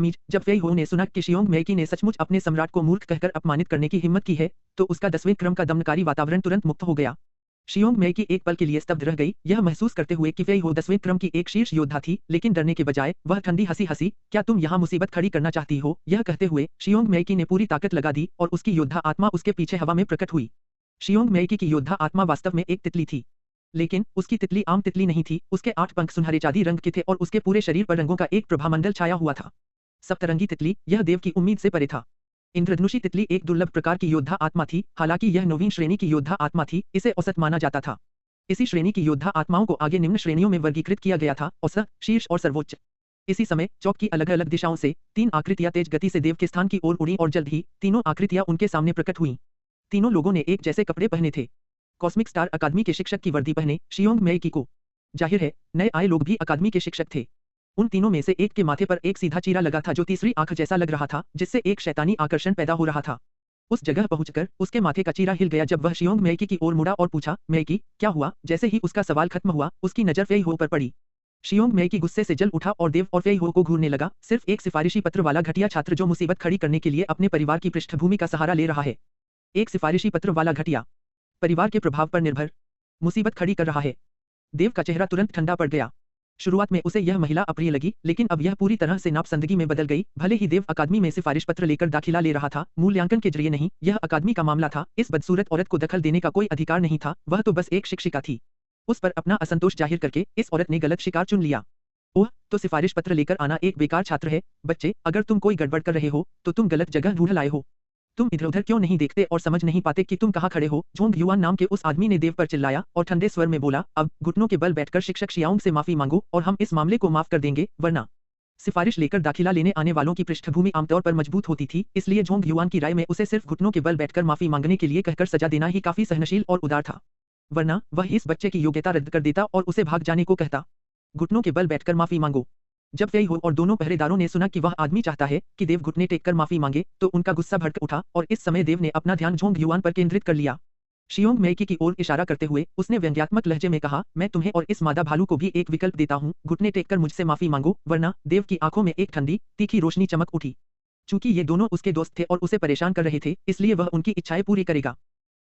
बदतमीज। जब फेई हो ने सुना कि शियोंग मेइकी ने सचमुच अपने सम्राट को मूर्ख कहकर अपमानित करने की हिम्मत की है, तो उसका 10वें क्रम का दमनकारी वातावरण तुरंत मुक्त हो गया। शियोंग मेइकी एक पल के लिए स्तब्ध रह गई, यह महसूस करते हुए कि फेई हो 10वें क्रम की एक शीर्ष योद्धा थी, लेकिन डरने के बजाय वह ठंडी हंसी हंसी, क्या तुम यहाँ मुसीबत खड़ी करना चाहती हो? यह कहते हुए शियोंग मेइकी ने पूरी ताकत लगा दी और उसकी योद्धा आत्मा उसके पीछे हवा में प्रकट हुई। शियोंग मेइकी की योद्धा आत्मा वास्तव में एक तितली थी, लेकिन उसकी तितली आम तितली नहीं थी। उसके 8 पंख सुनहरे चांदी रंग के थे और उसके पूरे शरीर पर रंगों का एक प्रभामंडल छाया हुआ था। सप्तरंगी तितली, यह देव की उम्मीद से परे था। इंद्रधनुषी तितली एक दुर्लभ प्रकार की योद्धा आत्मा थी, हालांकि यह नवीन श्रेणी की योद्धा आत्मा थी, इसे औसत माना जाता था। इसी श्रेणी की योद्धा आत्माओं को आगे निम्न श्रेणियों में वर्गीकृत किया गया था: औसत, शीर्ष और सर्वोच्च। इसी समय चौक की अलग अलग दिशाओं से 3 आकृतियां तेज गति से देव के स्थान की ओर उड़ी और जल्द ही तीनों आकृतियां उनके सामने प्रकट हुईं। तीनों लोगों ने एक जैसे कपड़े पहने थे, कॉस्मिक स्टार अकादमी के शिक्षक की वर्दी पहने शियोंग मेइकी को। जाहिर है, नए आए लोग भी अकादमी के शिक्षक थे। उन तीनों में से एक के माथे पर एक सीधा चीरा लगा था जो तीसरी आंख जैसा लग रहा था, जिससे एक शैतानी आकर्षण पैदा हो रहा था। उस जगह पहुंचकर उसके माथे का चीरा हिल गया जब वह शियोंग मेइकी की ओर मुड़ा और पूछा, मेइकी, क्या हुआ? जैसे ही उसका सवाल खत्म हुआ, उसकी नजर फेई हो पर पड़ी। शियोंग मेइकी गुस्से से जल उठा और देव और फेई हो को घूरने लगा। सिर्फ एक सिफारिशी पत्र वाला घटिया छात्र जो मुसीबत खड़ी करने के लिए अपने परिवार की पृष्ठभूमि का सहारा ले रहा है। एक सिफारिशी पत्र वाला घटिया, परिवार के प्रभाव पर निर्भर, मुसीबत खड़ी कर रहा है। देव का चेहरा तुरंत ठंडा पड़ गया। शुरुआत में उसे यह महिला अप्रिय लगी, लेकिन अब यह पूरी तरह से नापसंदगी में बदल गई। भले ही देव अकादमी में सिफारिश पत्र लेकर दाखिला ले रहा था, मूल्यांकन के जरिए नहीं, यह अकादमी का मामला था। इस बदसूरत औरत को दखल देने का कोई अधिकार नहीं था, वह तो बस एक शिक्षिका थी। उस पर अपना असंतोष जाहिर करके इस औरत ने गलत शिकार चुन लिया। ओह, तो सिफारिश पत्र लेकर आना एक बेकार छात्र है। बच्चे, अगर तुम कोई गड़बड़ कर रहे हो, तो तुम गलत जगह ढूंढ लाए हो। तुम इधर उधर क्यों नहीं देखते और समझ नहीं पाते कि तुम कहाँ खड़े हो? जोंग युआन नाम के उस आदमी ने देव पर चिल्लाया और ठंडे स्वर में बोला, अब घुटनों के बल बैठकर शिक्षक शियाओंग से माफी मांगो और हम इस मामले को माफ कर देंगे, वरना। सिफारिश लेकर दाखिला लेने आने वालों की पृष्ठभूमि आमतौर पर मजबूत होती थी, इसलिए जोंग युआन की राय में उसे सिर्फ घुटनों के बल बैठकर माफी मांगने के लिए कहकर सजा देना ही काफी सहनशील और उदार था। वरना वह इस बच्चे की योग्यता रद्द कर देता और उसे भाग जाने को कहता। घुटनों के बल बैठकर माफी मांगो। जब फेई हो और दोनों पहरेदारों ने सुना कि वह आदमी चाहता है कि देव घुटने टेक कर माफी मांगे, तो उनका गुस्सा भड़क उठा और इस समय देव ने अपना ध्यान जोंग युआन पर केंद्रित कर लिया। शियोंग मेइकी की ओर इशारा करते हुए उसने व्यंग्यात्मक लहजे में कहा, मैं तुम्हें और इस मादा भालू को भी एक विकल्प देता हूँ, घुटने टेक कर मुझसे माफी मांगो, वरना। देव की आंखों में एक ठंडी, तीखी रोशनी चमक उठी। चूंकि ये दोनों उसके दोस्त थे और उसे परेशान कर रहे थे, इसलिए वह उनकी इच्छाएं पूरी करेगा।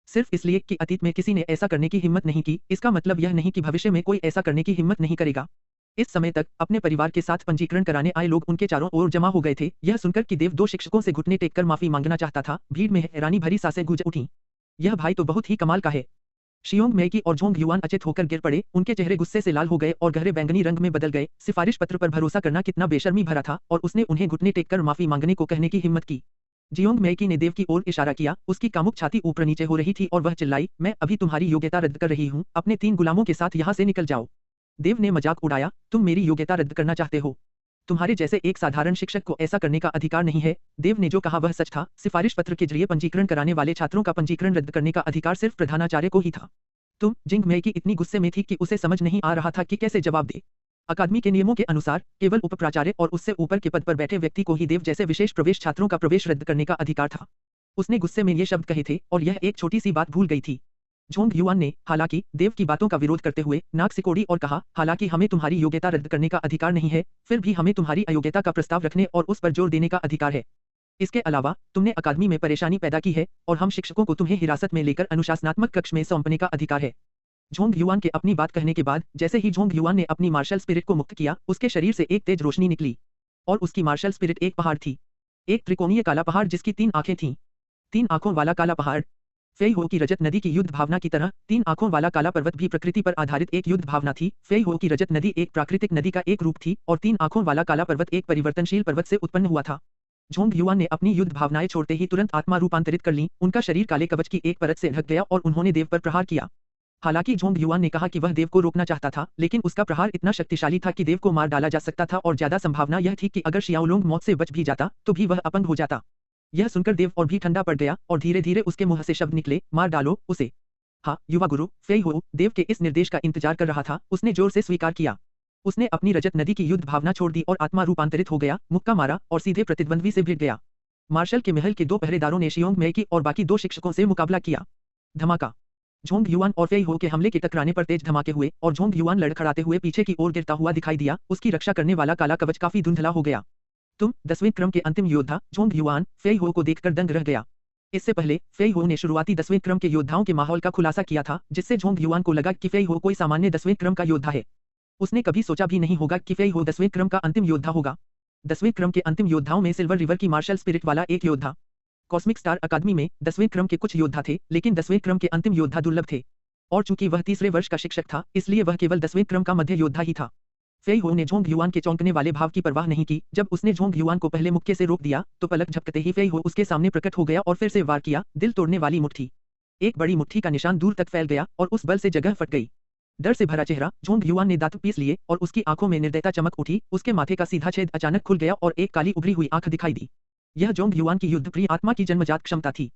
सिर्फ इसलिए कि अतीत में किसी ने ऐसा करने की हिम्मत नहीं की, इसका मतलब यह नहीं कि भविष्य में कोई ऐसा करने की हिम्मत नहीं करेगा। इस समय तक अपने परिवार के साथ पंजीकरण कराने आए लोग उनके चारों ओर जमा हो गए थे। यह सुनकर कि देव 2 शिक्षकों से घुटने टेककर माफी मांगना चाहता था, भीड़ में हैरानी भरी सांसें गूंज उठीं। यह भाई तो बहुत ही कमाल का है। शियोंग मेइकी और जोंग युआन अचेत होकर गिर पड़े, उनके चेहरे गुस्से से लाल हो गए और गहरे बैंगनी रंग में बदल गए। सिफारिश पत्र पर भरोसा करना कितना बेशर्मी भरा था, और उसने उन्हें घुटने टेककर माफी मांगने को कहने की हिम्मत की। जियोंग मेइकी ने देव की ओर इशारा किया, उसकी कामुक छाती ऊपर नीचे हो रही थी और वह चिल्लाई, मैं अभी तुम्हारी योग्यता रद्द कर रही हूँ, अपने 3 गुलामों के साथ यहाँ से निकल जाओ। देव ने मजाक उड़ाया, तुम मेरी योग्यता रद्द करना चाहते हो? तुम्हारे जैसे एक साधारण शिक्षक को ऐसा करने का अधिकार नहीं है। देव ने जो कहा वह सच था। सिफारिश पत्र के जरिए पंजीकरण कराने वाले छात्रों का पंजीकरण रद्द करने का अधिकार सिर्फ प्रधानाचार्य को ही था। तुम जिंग मेइकी इतनी गुस्से में थी कि उसे समझ नहीं आ रहा था कि कैसे जवाब दे। अकादमी के नियमों के अनुसार केवल उपप्राचार्य और उससे ऊपर के पद पर बैठे व्यक्ति को ही देव जैसे विशेष प्रवेश छात्रों का प्रवेश रद्द करने का अधिकार था। उसने गुस्से में ये शब्द कहे थे और यह एक छोटी सी बात भूल गई थी। जोंग युआन ने हालांकि देव की बातों का विरोध करते हुए नाक सिकोड़ी और कहा, हालांकि हमें तुम्हारी योग्यता रद्द करने का अधिकार नहीं है, फिर भी हमें तुम्हारी अयोग्यता का प्रस्ताव रखने और उस पर जोर देने का अधिकार है। इसके अलावा तुमने अकादमी में परेशानी पैदा की है और हम शिक्षकों को तुम्हें हिरासत में लेकर अनुशासनात्मक कक्ष में सौंपने का अधिकार है। जोंग युआन के अपनी बात कहने के बाद जैसे ही जोंग युआन ने अपनी मार्शल स्पिरिट को मुक्त किया, उसके शरीर से एक तेज रोशनी निकली और उसकी मार्शल स्पिरिट एक पहाड़ थी, एक त्रिकोणीय काला पहाड़ जिसकी 3 आंखें थीं। 3 आंखों वाला काला पहाड़। फेई हो की रजत नदी की युद्ध भावना की तरह 3 आंखों वाला काला पर्वत भी प्रकृति पर आधारित एक युद्ध भावना थी। फेई हो की रजत नदी एक प्राकृतिक नदी का एक रूप थी और 3 आंखों वाला काला पर्वत एक परिवर्तनशील पर्वत से उत्पन्न हुआ था। जोंग युआन ने अपनी युद्ध भावनाएं छोड़ते ही तुरंत आत्मा रूपांतरित कर ली। उनका शरीर काले कवच की एक परत से ढक गया और उन्होंने देव पर प्रहार किया। हालांकि जोंग युआन ने कहा कि वह देव को रोकना चाहता था, लेकिन उसका प्रहार इतना शक्तिशाली था कि देव को मार डाला जा सकता था और ज्यादा संभावना यह थी कि अगर शियाओलोंग मौत से बच भी जाता तो भी वह अपंग हो जाता। यह सुनकर देव और भी ठंडा पड़ गया और धीरे धीरे उसके मुंह से शब्द निकले, मार डालो उसे। हाँ युवा गुरु। फेई हो देव के इस निर्देश का इंतजार कर रहा था, उसने जोर से स्वीकार किया। उसने अपनी रजत नदी की युद्ध भावना छोड़ दी और आत्मा रूपांतरित हो गया, मुक्का मारा और सीधे प्रतिद्वंद्वी से भिड़ गया। मार्शल के महल के 2 पहरेदारों ने शियोंग मेइकी और बाकी 2 शिक्षकों से मुकाबला किया। धमाका। जोंग युआन और फेई हो के हमले के टकराने पर तेज धमाके हुए और जोंग युआन लड़खड़ाते हुए पीछे की ओर गिरता हुआ दिखाई दिया। उसकी रक्षा करने वाला काला कवच काफी धुंधला हो गया। तुम 10वें क्रम के अंतिम योद्धा जोंग युआन फेई हो को देखकर दंग रह गया। इससे पहले फेई हो ने शुरुआती 10वें क्रम के योद्धाओं के माहौल का खुलासा किया था, जिससे जोंग युआन को लगा कि फेई हो कोई सामान्य 10वें क्रम का योद्धा है। उसने कभी सोचा भी नहीं होगा कि फेई हो 10वें क्रम का अंतिम योद्धा होगा। 10वें क्रम के अंतिम योद्धाओं में सिल्वर रिवर की मार्शल स्पिरिट वाला एक योद्धा। कॉस्मिक स्टार अकादमी में 10वें क्रम के कुछ योद्धा थे, लेकिन 10वें क्रम के अंतिम योद्धा दुर्लभ थे। और चूंकि वह तीसरे वर्ष का शिक्षक था, इसलिए वह केवल 10वें क्रम का मध्य योद्धा ही था। फेई हो ने जोंग युआन के चौंकने वाले भाव की परवाह नहीं की। जब उसने जोंग युआन को पहले मुक्के से रोक दिया, तो पलक झपकते ही फेई हो उसके सामने प्रकट हो गया और फिर से वार किया, दिल तोड़ने वाली मुट्ठी। एक बड़ी मुट्ठी का निशान दूर तक फैल गया और उस बल से जगह फट गई। डर से भरा चेहरा जोंग युआन ने दांत पीस लिए और उसकी आंखों में निर्दयता चमक उठी। उसके माथे का सीधा छेद अचानक खुल गया और एक काली उभरी हुई आंख दिखाई दी। यह जोंग युआन की युद्धप्रिय आत्मा की जन्मजात क्षमता थी।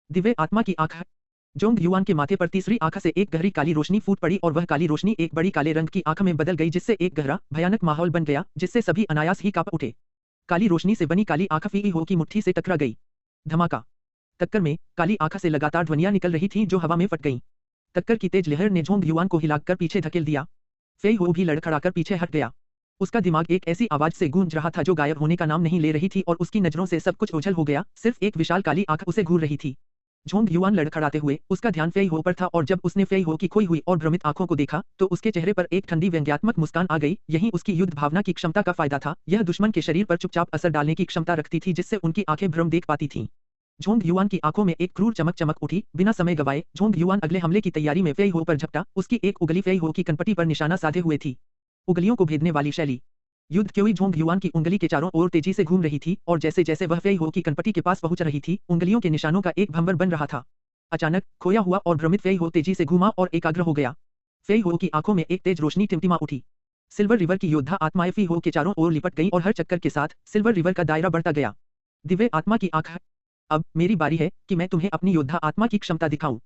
दिव्य आत्मा की आंख। जोंग युआन के माथे पर तीसरी आंख से एक गहरी काली रोशनी फूट पड़ी और वह काली रोशनी एक बड़ी काले रंग की आंख में बदल गई, जिससे एक गहरा भयानक माहौल बन गया, जिससे सभी अनायास ही कांप उठे। काली रोशनी से बनी काली आंख फेई हो की मुट्ठी से टकरा गई। धमाका। टक्कर में काली आंख से लगातार ध्वनियां निकल रही थीं जो हवा में फट गईं। टक्कर की तेज लहर ने जोंग युआन को हिलाकर पीछे धकेल दिया। फेई हो भी लड़खड़ाकर पीछे हट गया। उसका दिमाग एक ऐसी आवाज से गूंज रहा था जो गायब होने का नाम नहीं ले रही थी और उसकी नजरों से सब कुछ ओझल हो गया। सिर्फ एक विशाल काली आंख उसे घूर रही थी। जोंग युआन लड़खड़ाते हुए उसका ध्यान फेई हो पर था और जब उसने फेई हो की खोई हुई और भ्रमित आंखों को देखा, तो उसके चेहरे पर एक ठंडी व्यंग्यात्मक मुस्कान आ गई। यही उसकी युद्ध भावना की क्षमता का फायदा था। यह दुश्मन के शरीर पर चुपचाप असर डालने की क्षमता रखती थी, जिससे उनकी आंखें भ्रम देख पाती थीं। जोंग युआन की आंखों में एक क्रूर चमक उठी। बिना समय गवाए जोंग युआन अगले हमले की तैयारी में फेई हो पर झपटा। उसकी एक उंगली फेई हो की कनपटी पर निशाना साधे हुए थी। उंगलियों को भेदने वाली शैली। युद्ध क्यों जोंग युआन की उंगली के चारों ओर तेजी से घूम रही थी और जैसे जैसे वह फेई हो की कनपटी के पास पहुंच रही थी, उंगलियों के निशानों का एक भंवर बन रहा था। अचानक खोया हुआ और भ्रमित फेई हो तेजी से घूमा और एकाग्र हो गया। फेई हो की आंखों में एक तेज रोशनी टिमटिमा उठी। सिल्वर रिवर की योद्धा आत्माएं फेई हो के चारों ओर लिपट गईं और हर चक्कर के साथ सिल्वर रिवर का दायरा बढ़ता गया। दिव्य आत्मा की आंख। अब मेरी बारी है कि मैं तुम्हें अपनी योद्धा आत्मा की क्षमता दिखाऊं।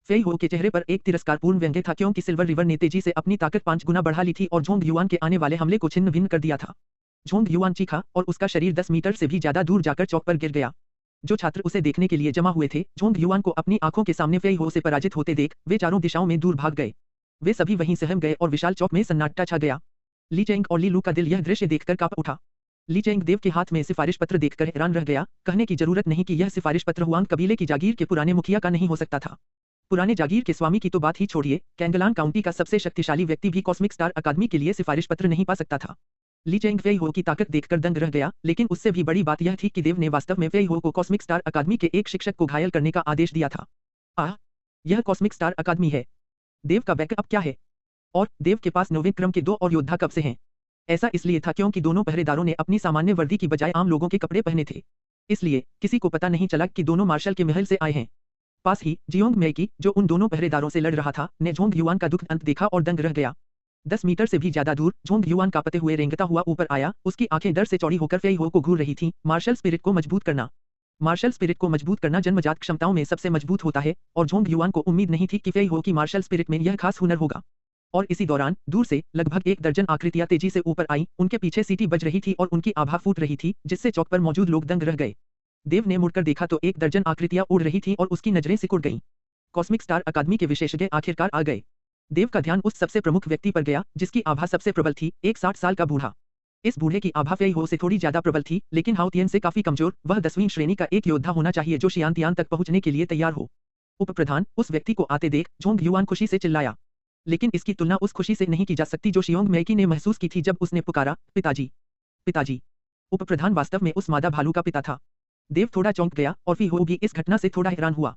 फेई हो के चेहरे पर एक तिरस्कारपूर्ण व्यंग्य था, क्योंकि सिल्वर रिवर ने तेजी से अपनी ताकत 5 गुना बढ़ा ली थी और जोंग युआन के आने वाले हमले को छिन्न भिन्न कर दिया था। जोंग युआन चीखा और उसका शरीर 10 मीटर से भी ज्यादा दूर जाकर चौक पर गिर गया। जो छात्र उसे देखने के लिए जमा हुए थे, जोंग युआन को अपनी आंखों के सामने फेई हो से पराजित होते देख वे चारों दिशाओं में दूर भाग गए। वे सभी वहीं सहम गए और विशाल चौक में सन्नाटा छा गया। ली चेंग और ली लू का दिल यह दृश्य देखकर कांप उठा। ली चेंग देव के हाथ में सिफारिश पत्र देखकर हैरान रह गया। कहने की जरूरत नहीं कि यह सिफारिश पत्र हुआंग कबीले की जागीर के पुराने मुखिया का नहीं हो सकता था। पुराने जागीर के स्वामी की तो बात ही छोड़िए, कैंगलान काउंटी का सबसे शक्तिशाली व्यक्ति भी कॉस्मिक स्टार अकादमी के लिए सिफारिश पत्र नहीं पा सकता था। ली चेंग फेई हो की ताकत देखकर दंग रह गया, लेकिन उससे भी बड़ी बात यह थी कि देव ने वास्तव में फेई हो को कॉस्मिक स्टार अकादमी के एक शिक्षक को घायल करने का आदेश दिया था। आह, यह कॉस्मिक स्टार अकादमी है। देव का बैकअप क्या है? और देव के पास 9वें क्रम के 2 और योद्धा कब से हैं? ऐसा इसलिए था क्योंकि दोनों पहरेदारों ने अपनी सामान्य वर्दी की बजाय आम लोगों के कपड़े पहने थे। इसलिए किसी को पता नहीं चला कि दोनों मार्शल के महल से आए हैं। पास ही जियोंग मेकी, जो उन दोनों पहरेदारों से लड़ रहा था, ने जोंग युआन का दुख अंत देखा और दंग रह गया। 10 मीटर से भी ज्यादा दूर जोंग युआन कांपते हुए रेंगता हुआ ऊपर आया। उसकी आंखें डर से चौड़ी होकर फेई हो को घूर रही थीं। मार्शल स्पिरिट को मजबूत करना। मार्शल स्पिरिट को मजबूत करना जन्मजात क्षमताओं में सबसे मजबूत होता है और जोंग युआन को उम्मीद नहीं थी कि फेई हो की मार्शल स्पिरिट में यह खास हुनर होगा। और इसी दौरान दूर से लगभग 1 दर्जन आकृतियां तेजी से ऊपर आईं। उनके पीछे सीटी बज रही थी और उनकी आभा फूट रही थी, जिससे चौक पर मौजूद लोग दंग रह गए। देव ने मुड़कर देखा तो 1 दर्जन आकृतियां उड़ रही थीं और उसकी नजरें सिकुड़ गईं। कॉस्मिक स्टार अकादमी के विशेषज्ञ आखिरकार आ गए। देव का ध्यान उस सबसे प्रमुख व्यक्ति पर गया जिसकी आभा सबसे प्रबल थी, एक 60 साल का बूढ़ा। इस बूढ़े की आभा फेई हो से थोड़ी ज्यादा प्रबल थी, लेकिन हाउतियन से काफी कमजोर। वह 10वीं श्रेणी का एक योद्धा होना चाहिए जो शियांतियान तक पहुंचने के लिए तैयार हो। उपप्रधान उस व्यक्ति को आते देख जोंग युआन खुशी से चिल्लाया, लेकिन इसकी तुलना उस खुशी से नहीं की जा सकती जो शियोंग मेकी ने महसूस की थी जब उसने पुकारा, पिताजी, पिताजी। उपप्रधान वास्तव में उस मादा भालू का पिता था। देव थोड़ा चौंक गया और फी हो भी इस घटना से थोड़ा हैरान हुआ।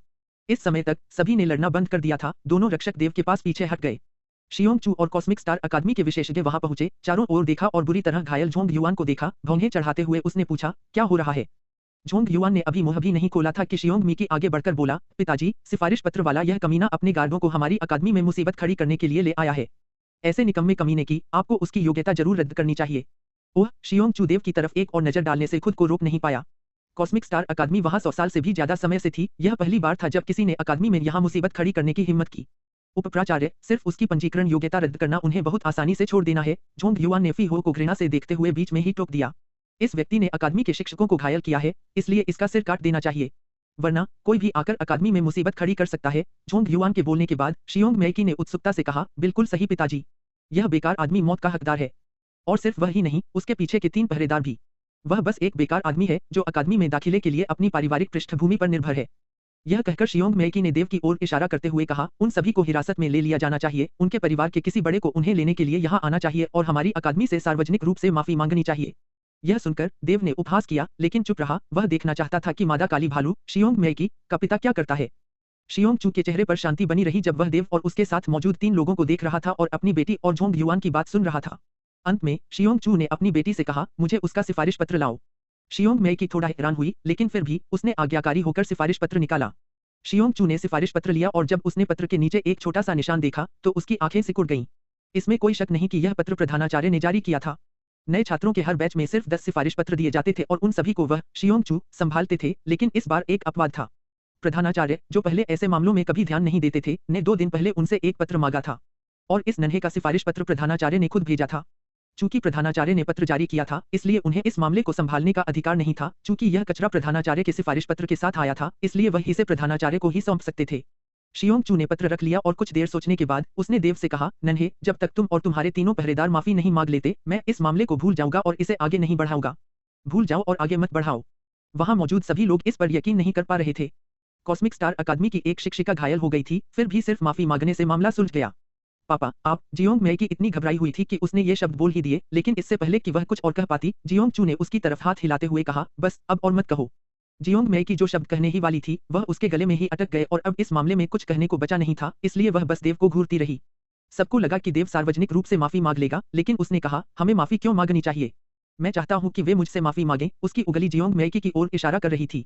इस समय तक सभी ने लड़ना बंद कर दिया था। दोनों रक्षक देव के पास पीछे हट गए। शियोंग चू और कॉस्मिक स्टार अकादमी के विशेषज्ञ वहां पहुंचे, चारों ओर देखा और बुरी तरह घायल जोंग युआन को देखा। भौंहे चढ़ाते हुए उसने पूछा, क्या हो रहा है? जोंग युआन ने अभी मुंह भी नहीं खोला था कि शियोंग मीकी आगे बढ़कर बोला, पिताजी, सिफारिश पत्र वाला यह कमीना अपने गार्डों को हमारी अकादमी में मुसीबत खड़ी करने के लिए ले आया है। ऐसे निकम्मे कमीने की आपको उसकी योग्यता जरूर रद्द करनी चाहिए। ओह, शियोंग चू देव की तरफ एक और नजर डालने से खुद को रोक नहीं पाया। कॉस्मिक स्टार अकादमी वहां 100 साल से भी ज्यादा समय से थी। यह पहली बार था जब किसी ने अकादमी में यहां मुसीबत खड़ी करने की हिम्मत की। उपप्राचार्य, सिर्फ उसकी पंजीकरण योग्यता रद्द करना उन्हें बहुत आसानी से छोड़ देना है। जोंग युआन ने फी हो को घृणा से देखते हुए बीच में ही टोक दिया। इस व्यक्ति ने अकादमी के शिक्षकों को घायल किया है, इसलिए इसका सिर काट देना चाहिए, वरना कोई भी आकर अकादमी में मुसीबत खड़ी कर सकता है। जोंग युआन के बोलने के बाद शियोंग मेकी ने उत्सुकता से कहा, बिल्कुल सही पिताजी, यह बेकार आदमी मौत का हकदार है। और सिर्फ वह ही नहीं, उसके पीछे के 3 पहरेदार भी। वह बस एक बेकार आदमी है जो अकादमी में दाखिले के लिए अपनी पारिवारिक पृष्ठभूमि पर निर्भर है। यह कहकर शियोंग मेकी ने देव की ओर इशारा करते हुए कहा, उन सभी को हिरासत में ले लिया जाना चाहिए, उनके परिवार के किसी बड़े को उन्हें लेने के लिए यहाँ आना चाहिए और हमारी अकादमी से सार्वजनिक रूप से माफी मांगनी चाहिए। यह सुनकर देव ने उपहास किया, लेकिन चुप रहा। वह देखना चाहता था कि मादा काली भालू शियोंग मेकी का पिता क्या करता है। शियोंग चू के चेहरे पर शांति बनी रही जब वह देव और उसके साथ मौजूद 3 लोगों को देख रहा था और अपनी बेटी और झोंग युआन की बात सुन रहा था। अंत में शियोंग चू ने अपनी बेटी से कहा, मुझे उसका सिफारिश पत्र लाओ। शियोंग मेकी थोड़ा हैरान हुई, लेकिन फिर भी उसने आज्ञाकारी होकर सिफारिश पत्र निकाला। शियोंग चू ने सिफारिश पत्र लिया और जब उसने पत्र के नीचे एक छोटा सा निशान देखा तो उसकी आंखें सिकुड़ गईं। इसमें कोई शक नहीं कि यह पत्र प्रधानाचार्य ने जारी किया था। नए छात्रों के हर बैच में सिर्फ 10 सिफारिश पत्र दिए जाते थे और उन सभी को वह शियोंग चू संभालते थे, लेकिन इस बार एक अपवाद था। प्रधानाचार्य, जो पहले ऐसे मामलों में कभी ध्यान नहीं देते थे, ने 2 दिन पहले उनसे एक पत्र मांगा था और इस नन्हे का सिफारिश पत्र प्रधानाचार्य ने खुद भेजा था। चूंकि प्रधानाचार्य ने पत्र जारी किया था, इसलिए उन्हें इस मामले को संभालने का अधिकार नहीं था। चूंकि यह कचरा प्रधानाचार्य के सिफारिश पत्र के साथ आया था, इसलिए वह इसे प्रधानाचार्य को ही सौंप सकते थे। शियोंग चू ने पत्र रख लिया और कुछ देर सोचने के बाद उसने देव से कहा, नन्हे, जब तक तुम और तुम्हारे तीनों पहरेदार माफी नहीं मांग लेते, मैं इस मामले को भूल जाऊंगा और इसे आगे नहीं बढ़ाऊंगा। भूल जाओ और आगे मत बढ़ाओ। वहां मौजूद सभी लोग इस पर यकीन नहीं कर पा रहे थे। कॉस्मिक स्टार अकादमी की एक शिक्षिका घायल हो गई थी, फिर भी सिर्फ माफी मांगने से मामला सुलझ गया। पापा, आप। जियोंग मेकी इतनी घबराई हुई थी कि उसने ये शब्द बोल ही दिए, लेकिन इससे पहले कि वह कुछ और कह पाती, जियोंग चू ने उसकी तरफ हाथ हिलाते हुए कहा, बस अब और मत कहो। जियोंग मेकी जो शब्द कहने ही वाली थी, वह उसके गले में ही अटक गए और अब इस मामले में कुछ कहने को बचा नहीं था, इसलिए वह बस देव को घूरती रही। सबको लगा कि देव सार्वजनिक रूप से माफी मांग लेगा, लेकिन उसने कहा, हमें माफी क्यों मांगनी चाहिए? मैं चाहता हूं कि वे मुझसे माफी मांगें। उसकी उंगली जियोंग मेकी की ओर इशारा कर रही थी।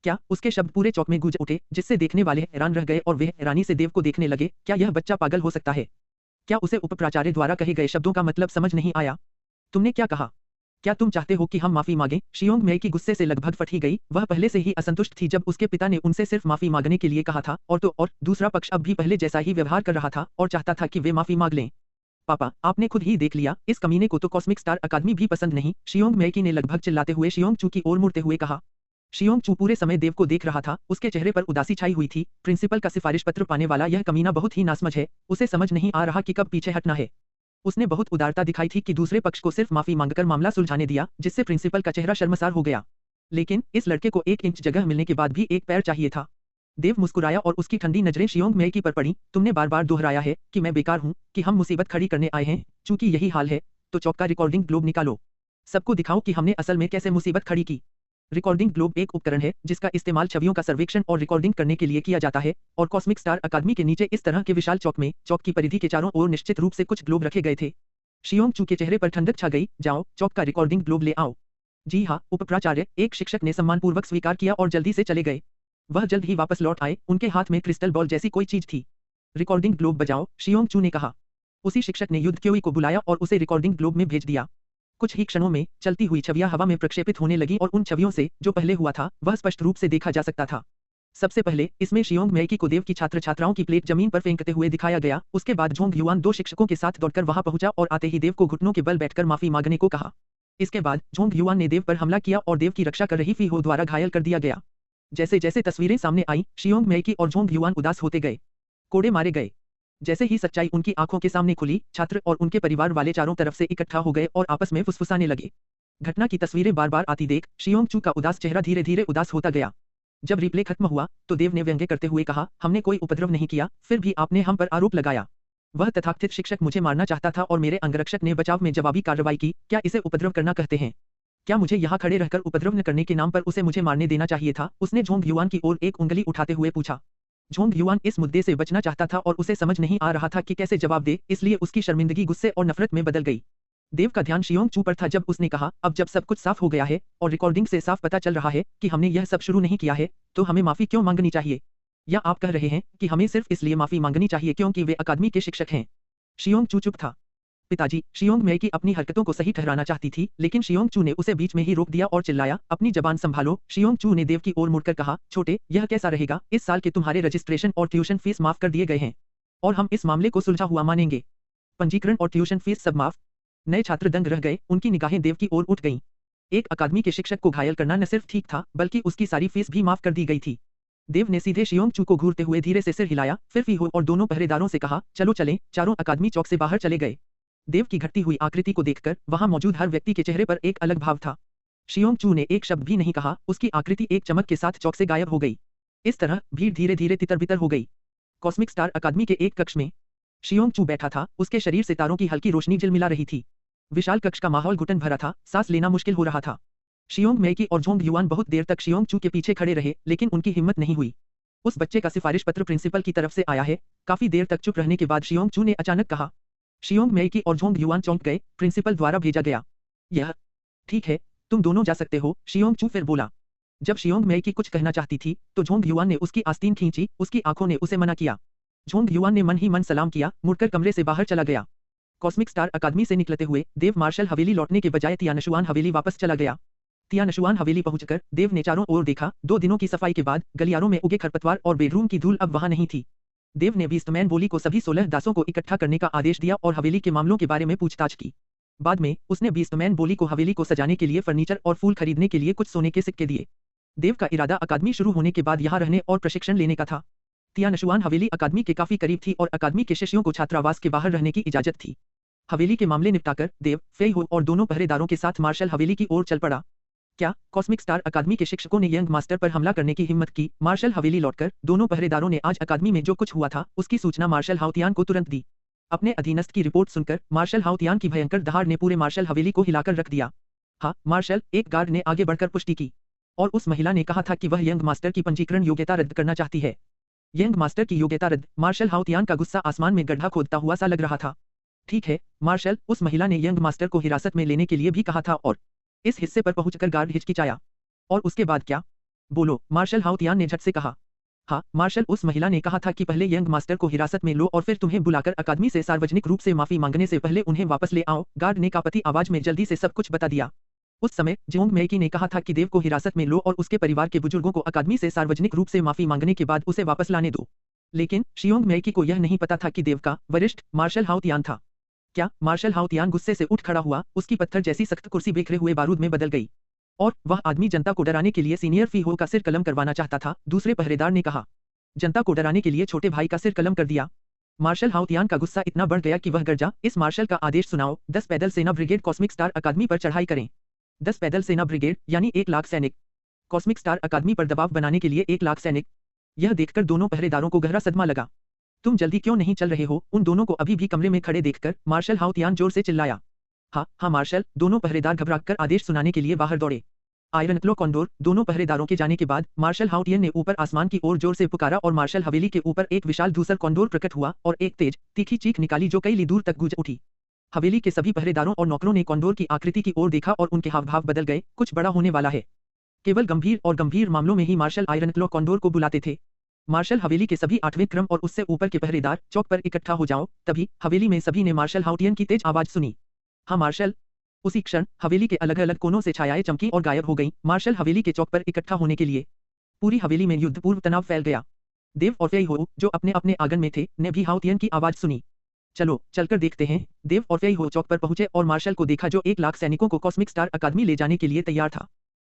क्या? उसके शब्द पूरे चौक में गूंज उठे, जिससे देखने वाले हैरान रह गए और वे हैरानी से देव को देखने लगे। क्या यह बच्चा पागल हो सकता है? क्या उसे उपप्राचार्य द्वारा कहे गए शब्दों का मतलब समझ नहीं आया? तुमने क्या कहा? क्या तुम चाहते हो कि हम माफी मांगें? शियोंग मेकी गुस्से से लगभग फट ही गई। वह पहले से ही असंतुष्ट थी जब उसके पिता ने उनसे सिर्फ माफी मांगने के लिए कहा था, और दूसरा पक्ष अब भी पहले जैसा ही व्यवहार कर रहा था और चाहता था कि वे माफी मांग लें। पापा, आपने खुद ही देख लिया, इस कमीने को तो कॉस्मिक स्टार अकादमी भी पसंद नहीं। शियोंग मेकी ने लगभग चिल्लाते हुए शियोंग चू की ओर मुड़ते हुए कहा। शियोंग चू पूरे समय देव को देख रहा था, उसके चेहरे पर उदासी छाई हुई थी। प्रिंसिपल का सिफारिश पत्र पाने वाला यह कमीना बहुत ही नासमझ है, उसे समझ नहीं आ रहा कि कब पीछे हटना है। उसने बहुत उदारता दिखाई थी कि दूसरे पक्ष को सिर्फ माफी मांगकर मामला सुलझाने दिया, जिससे प्रिंसिपल का चेहरा शर्मसार हो गया। लेकिन इस लड़के को 1 इंच जगह मिलने के बाद भी एक पैर चाहिए था। देव मुस्कुराया और उसकी ठंडी नजरें शियोंग मेकी पर पड़ी। तुमने बार बार दोहराया है कि मैं बेकार हूं, कि हम मुसीबत खड़ी करने आए हैं। चूंकि यही हाल है, तो चौक का रिकॉर्डिंग ग्लोब निकालो। सबको दिखाओ कि हमने असल में कैसे मुसीबत खड़ी की। रिकॉर्डिंग ग्लोब एक उपकरण है जिसका इस्तेमाल छवियों का सर्वेक्षण और रिकॉर्डिंग करने के लिए किया जाता है, और कॉस्मिक स्टार अकादमी के नीचे इस तरह के विशाल चौक में चौक की परिधि के चारों ओर निश्चित रूप से कुछ ग्लोब रखे गए थे। शियोंग चू के चेहरे पर ठंडक छा गई। जाओ, चौक का रिकॉर्डिंग ग्लोब ले आओ। जी हाँ, उपप्राचार्य, एक शिक्षक ने सम्मानपूर्वक स्वीकार किया और जल्दी से चले गए। वह जल्द ही वापस लौट आए, उनके हाथ में क्रिस्टल बॉल जैसी कोई चीज थी। रिकॉर्डिंग ग्लोब बजाओ, शियोंग चू ने कहा। उसी शिक्षक ने युद्ध क्योई को बुलाया और उसे रिकॉर्डिंग ग्लोब में भेज दिया। कुछ ही क्षणों में चलती हुई छवियां हवा में प्रक्षेपित होने लगी और उन छवियों से जो पहले हुआ था वह स्पष्ट रूप से देखा जा सकता था। सबसे पहले इसमें शियोंग मेकी को देव की छात्र छात्राओं की प्लेट जमीन पर फेंकते हुए दिखाया गया। उसके बाद झोंग युआन 2 शिक्षकों के साथ दौड़कर वहां पहुंचा और आते ही देव को घुटनों के बल बैठकर माफी मांगने को कहा। इसके बाद झोंग युआन ने देव पर हमला किया और देव की रक्षा कर रही फी हो द्वारा घायल कर दिया गया। जैसे जैसे तस्वीरें सामने आई, शियोंग मेकी और झोंग युआन उदास होते गए। कोड़े मारे गए। जैसे ही सच्चाई उनकी आंखों के सामने खुली, छात्र और उनके परिवार वाले चारों तरफ से इकट्ठा हो गए और आपस में फुसफुसाने लगे। घटना की तस्वीरें बार बार आती देख शियोंग चू का उदास चेहरा धीरे धीरे उदास होता गया। जब रिप्ले खत्म हुआ तो देव ने व्यंग्य करते हुए कहा, हमने कोई उपद्रव नहीं किया, फिर भी आपने हम पर आरोप लगाया। वह तथाकथित शिक्षक मुझे मारना चाहता था और मेरे अंगरक्षक ने बचाव में जवाबी कार्रवाई की। क्या इसे उपद्रव करना कहते हैं? क्या मुझे यहाँ खड़े रहकर उपद्रव न करने के नाम पर उसे मुझे मारने देना चाहिए था? उसने झोंग युआन की ओर एक उंगली उठाते हुए पूछा। झोंग युआन इस मुद्दे से बचना चाहता था और उसे समझ नहीं आ रहा था कि कैसे जवाब दे, इसलिए उसकी शर्मिंदगी गुस्से और नफरत में बदल गई। देव का ध्यान शियोंग चू पर था जब उसने कहा, अब जब सब कुछ साफ हो गया है और रिकॉर्डिंग से साफ पता चल रहा है कि हमने यह सब शुरू नहीं किया है, तो हमें माफी क्यों मांगनी चाहिए? या आप कह रहे हैं कि हमें सिर्फ इसलिए माफी मांगनी चाहिए क्योंकि वे अकादमी के शिक्षक हैं? शियोंग चू चुप था। पिताजी, शियोंग मेकी अपनी हरकतों को सही ठहराना चाहती थी, लेकिन शियोंग चू ने उसे बीच में ही रोक दिया और चिल्लाया, अपनी जबान संभालो। शियोंग चू ने देव की ओर मुड़कर कहा, छोटे, यह कैसा रहेगा? इस साल के तुम्हारे रजिस्ट्रेशन और ट्यूशन फीस माफ कर दिए गए हैं और हम इस मामले को सुलझा हुआ मानेंगे। पंजीकरण और ट्यूशन फीस सब माफ। नए छात्र दंग रह गए, उनकी निगाहें देव की ओर उठ गईं। एक अकादमी के शिक्षक को घायल करना न सिर्फ ठीक था, बल्कि उसकी सारी फीस भी माफ कर दी गई थी। देव ने सीधे शियोंग चू को घूरते हुए धीरे से सिर हिलाया, फिर फी हो और दोनों पहरेदारों से कहा, चलो चलें। चारों अकादमी चौक से बाहर चले गए। देव की घटती हुई आकृति को देखकर वहां मौजूद हर व्यक्ति के चेहरे पर एक अलग भाव था। शियोंग चू ने एक शब्द भी नहीं कहा, उसकी आकृति एक चमक के साथ चौक से गायब हो गई। इस तरह भीड़ धीरे धीरे तितर-बितर हो गई। कॉस्मिक स्टार अकादमी के एक कक्ष में शियोंग चू बैठा था, उसके शरीर से तारों की हल्की रोशनी झिलमिला रही थी। विशाल कक्ष का माहौल घुटन भरा था, सांस लेना मुश्किल हो रहा था। शियोंग मेकी और जोंग युआन बहुत देर तक शियोंग चू के पीछे खड़े रहे, लेकिन उनकी हिम्मत नहीं हुई। उस बच्चे का सिफारिश पत्र प्रिंसिपल की तरफ से आया है। काफी देर तक चुप रहने के बाद शियोंग चू ने अचानक कहा। शियोंग मेकी और जोंग युआन चौंक गए, प्रिंसिपल द्वारा भेजा गया। यह ठीक है, तुम दोनों जा सकते हो, शियोंग चू फिर बोला। जब शियोंग मेकी कुछ कहना चाहती थी, तो जोंग युआन ने उसकी आस्तीन खींची, उसकी आंखों ने उसे मना किया। जोंग युआन ने मन ही मन सलाम किया, मुड़कर कमरे से बाहर चला गया। कॉस्मिक स्टार अकादमी से निकलते हुए देव मार्शल हवेली लौटने के बजाय तियानशुआन हवेली वापस चला गया। तियानशुआन हवेली पहुंचकर देव ने चारों ओर देखा। 2 दिनों की सफाई के बाद गलियारों में उगे खरपतवार और बेडरूम की धूल अब वहां नहीं थी। देव ने बीस्टमैन बोली को सभी 16 दासों को इकट्ठा करने का आदेश दिया और हवेली के मामलों के बारे में पूछताछ की। बाद में उसने बीस्टमैन बोली को हवेली को सजाने के लिए फर्नीचर और फूल खरीदने के लिए कुछ सोने के सिक्के दिए। देव का इरादा अकादमी शुरू होने के बाद यहाँ रहने और प्रशिक्षण लेने का था। तियानशुआन हवेली अकादमी के काफी करीब थी और अकादमी के शिष्यों को छात्रावास के बाहर रहने की इजाजत थी। हवेली के मामले निपटाकर देव, फेई हो और दोनों पहरेदारों के साथ मार्शल हवेली की ओर चल पड़ा। क्या कॉस्मिक स्टार अकादमी के शिक्षकों ने यंग मास्टर पर हमला करने की हिम्मत की? मार्शल हवेली लौटकर दोनों पहरेदारों ने आज अकादमी में जो कुछ हुआ था उसकी सूचना मार्शल हाउतियान को तुरंत दी। अपने अधीनस्थ की रिपोर्ट सुनकर मार्शल हाउतियान की भयंकर दहाड़ ने पूरे मार्शल हवेली को हिलाकर रख दिया। हाँ मार्शल, एक गार्ड ने आगे बढ़कर पुष्टि की। और उस महिला ने कहा था कि वह यंग मास्टर की पंजीकरण योग्यता रद्द करना चाहती है। यंग मास्टर की योग्यता रद्द? मार्शल हाउतियान का गुस्सा आसमान में गड्ढा खोदता हुआ सा लग रहा था। ठीक है मार्शल, उस महिला ने यंग मास्टर को हिरासत में लेने के लिए भी कहा था और इस हिस्से पर पहुंचकर गार्ड हिचकिचाया। और उसके बाद क्या? बोलो, मार्शल हाउतियान ने झट से कहा। हाँ मार्शल, उस महिला ने कहा था कि पहले यंग मास्टर को हिरासत में लो और फिर तुम्हें बुलाकर अकादमी से सार्वजनिक रूप से माफी मांगने से पहले उन्हें वापस ले आओ। गार्ड ने कांपती आवाज में जल्दी से सब कुछ बता दिया। उस समय जोंग मेकी ने कहा था कि देव को हिरासत में लो और उसके परिवार के बुजुर्गों को अकादमी से सार्वजनिक रूप से माफी मांगने के बाद उसे वापस लाने दो। लेकिन शियोंग मेकी को यह नहीं पता था कि देव का वरिष्ठ मार्शल हाउतियान था। क्या? मार्शल हाउतियान गुस्से से उठ खड़ा हुआ, उसकी पत्थर जैसी सख्त कुर्सी बिखरे हुए बारूद में बदल गई। और वह आदमी जनता को डराने के लिए सीनियर फी हो का सिर कलम करवाना चाहता था, दूसरे पहरेदार ने कहा। जनता को डराने के लिए छोटे भाई का सिर कलम कर दिया। मार्शल हाउतियान का गुस्सा इतना बढ़ गया कि वह गरजा, इस मार्शल का आदेश सुनाओ, 10 पैदल सेना ब्रिगेड कॉस्मिक स्टार अकादमी पर चढ़ाई करें। 10 पैदल सेना ब्रिगेड यानी 1 लाख सैनिक। कॉस्मिक स्टार अकादमी पर दबाव बनाने के लिए 1 लाख सैनिक। यह देखकर दोनों पहरेदारों को गहरा सदमा लगा। तुम जल्दी क्यों नहीं चल रहे हो? उन दोनों को अभी भी कमरे में खड़े देखकर मार्शल हाउतियान जोर से चिल्लाया। हाँ मार्शल, दोनों पहरेदार घबराकर आदेश सुनाने के लिए बाहर दौड़े। आयरन क्लो कॉन्डोर। दोनों पहरेदारों के जाने के बाद मार्शल हाउतियन ने ऊपर आसमान की ओर जोर से पुकारा और मार्शल हवेली के ऊपर एक विशाल धूसर कॉन्डोर प्रकट हुआ और एक तेज तीखी चीख निकाली जो कई ली दूर तक गूंज उठी। हवेली के सभी पहरेदारों और नौकरों ने कॉन्डोर की आकृति की ओर देखा और उनके हाव भाव बदल गए। कुछ बड़ा होने वाला है। केवल गंभीर मामलों में ही मार्शल आयरन क्लो कॉन्डोर को बुलाते थे। मार्शल हवेली के सभी 8वें क्रम और उससे ऊपर के पहरेदार चौक पर इकट्ठा हो जाओ। तभी हवेली में सभी ने मार्शल हाउतियन की तेज आवाज सुनी। हाँ मार्शल। उसी क्षण हवेली के अलग अलग कोनों से छायाएं चमकी और गायब हो गईं। मार्शल हवेली के चौक पर इकट्ठा होने के लिए पूरी हवेली में युद्धपूर्व तनाव फैल गया। देव और फेई हो, जो अपने अपने आंगन में थे, ने भी हाउतियन की आवाज सुनी। चलो चलकर देखते हैं। देव और फेई हो चौक पर पहुंचे और मार्शल को देखा जो 1 लाख सैनिकों को कॉस्मिक स्टार अकादमी ले जाने के लिए तैयार था।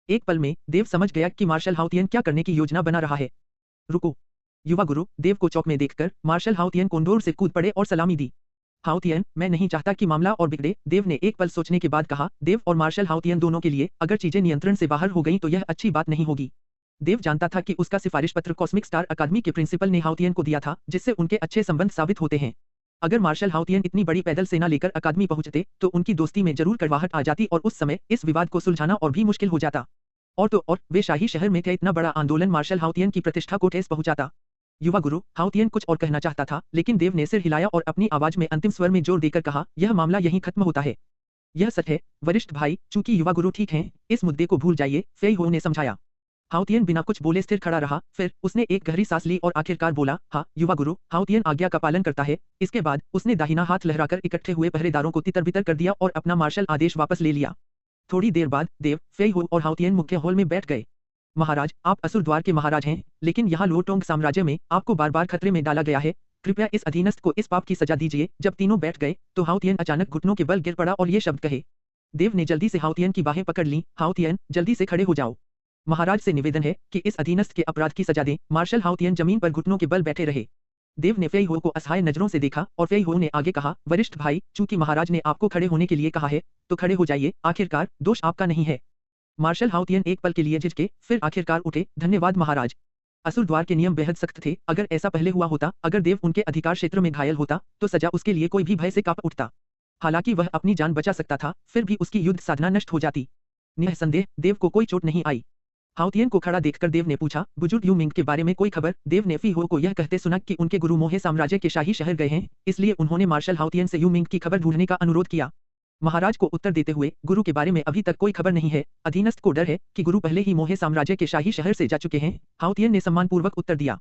एक पल में देव समझ गया कि मार्शल हाउतियन क्या करने की योजना बना रहा है। रुको युवा गुरु। देव को चौक में देखकर मार्शल हाउतियन कॉन्डोर से कूद पड़े और सलामी दी। हाउतियन, मैं नहीं चाहता कि मामला और बिगड़े, देव ने एक पल सोचने के बाद कहा। देव और मार्शल हाउतियन दोनों के लिए अगर चीजें नियंत्रण से बाहर हो गईं तो यह अच्छी बात नहीं होगी। देव जानता था कि उसका सिफारिश पत्र कॉस्मिक स्टार अकादमी के प्रिंसिपल ने हाउतियन को दिया था, जिससे उनके अच्छे संबंध साबित होते हैं। अगर मार्शल हाउतियन इतनी बड़ी पैदल सेना लेकर अकादमी पहुंचते तो उनकी दोस्ती में जरूर कड़वाहट आ जाती और उस समय इस विवाद को सुलझाना और भी मुश्किल हो जाता। और वे शाही शहर में थे। इतना बड़ा आंदोलन मार्शल हाउतियन की प्रतिष्ठा को ठेस पहुंचाता। युवा गुरु। हाउतियन कुछ और कहना चाहता था, लेकिन देव ने सिर हिलाया और अपनी आवाज में अंतिम स्वर में जोर देकर कहा, यह मामला यहीं खत्म होता है। यह सच है वरिष्ठ भाई, चूंकि युवा गुरु ठीक हैं, इस मुद्दे को भूल जाइए, फेई हो ने समझाया। हाउतियन बिना कुछ बोले स्थिर खड़ा रहा, फिर उसने एक गहरी सांस ली और आखिरकार बोला, हाँ युवा गुरु। हाउतियन आज्ञा का पालन करता है। इसके बाद उसने दाहिना हाथ लहराकर इकट्ठे हुए पहरेदारों को तितर-बितर कर दिया और अपना मार्शल आदेश वापस ले लिया। थोड़ी देर बाद देव, फेई हो और हाउतियन मुख्य हॉल में बैठ गए। महाराज, आप असुर द्वार के महाराज हैं, लेकिन यहाँ लोटोंग साम्राज्य में आपको बार बार खतरे में डाला गया है। कृपया इस अधीनस्थ को इस पाप की सजा दीजिए। जब तीनों बैठ गए तो हाउतियन अचानक घुटनों के बल गिर पड़ा और ये शब्द कहे। देव ने जल्दी से हाउतियन की बाहें पकड़ लीं। हाउतियन, जल्दी से खड़े हो जाओ। महाराज से निवेदन है कि इस अधीनस्थ के अपराध की सजा दें। मार्शल हाउतियन जमीन पर घुटनों के बल बैठे रहे। देव ने फेई हो को असहाय नजरों से देखा और फेई हो ने आगे कहा, वरिष्ठ भाई, चूंकि महाराज ने आपको खड़े होने के लिए कहा है तो खड़े हो जाइए। आखिरकार दोष आपका नहीं है। मार्शल हाउतियन एक पल के लिए झिझके, फिर आखिरकार उठे, धन्यवाद महाराज। असुर द्वार के नियम बेहद सख्त थे, अगर ऐसा पहले हुआ होता, अगर देव उनके अधिकार क्षेत्र में घायल होता, तो सजा उसके लिए कोई भी भय से कांप उठता। हालांकि वह अपनी जान बचा सकता था, फिर भी उसकी युद्ध साधना नष्ट हो जाती। निःसंदेह देव को कोई चोट नहीं आई। हाउतियन को खड़ा देखकर देव ने पूछा, बुजुर्ग यू मिंग के बारे में कोई खबर? देव ने फी हो को यह कहते सुना कि उनके गुरु मोहे साम्राज्य के शाही शहर गए हैं, इसलिए उन्होंने मार्शल हाउतियन से यू मिंग की खबर ढूंढने का अनुरोध किया। महाराज को उत्तर देते हुए, गुरु के बारे में अभी तक कोई खबर नहीं है, अधीनस्थ को डर है कि गुरु पहले ही मोहे साम्राज्य के शाही शहर से जा चुके हैं, हाउतियन ने सम्मानपूर्वक उत्तर दिया।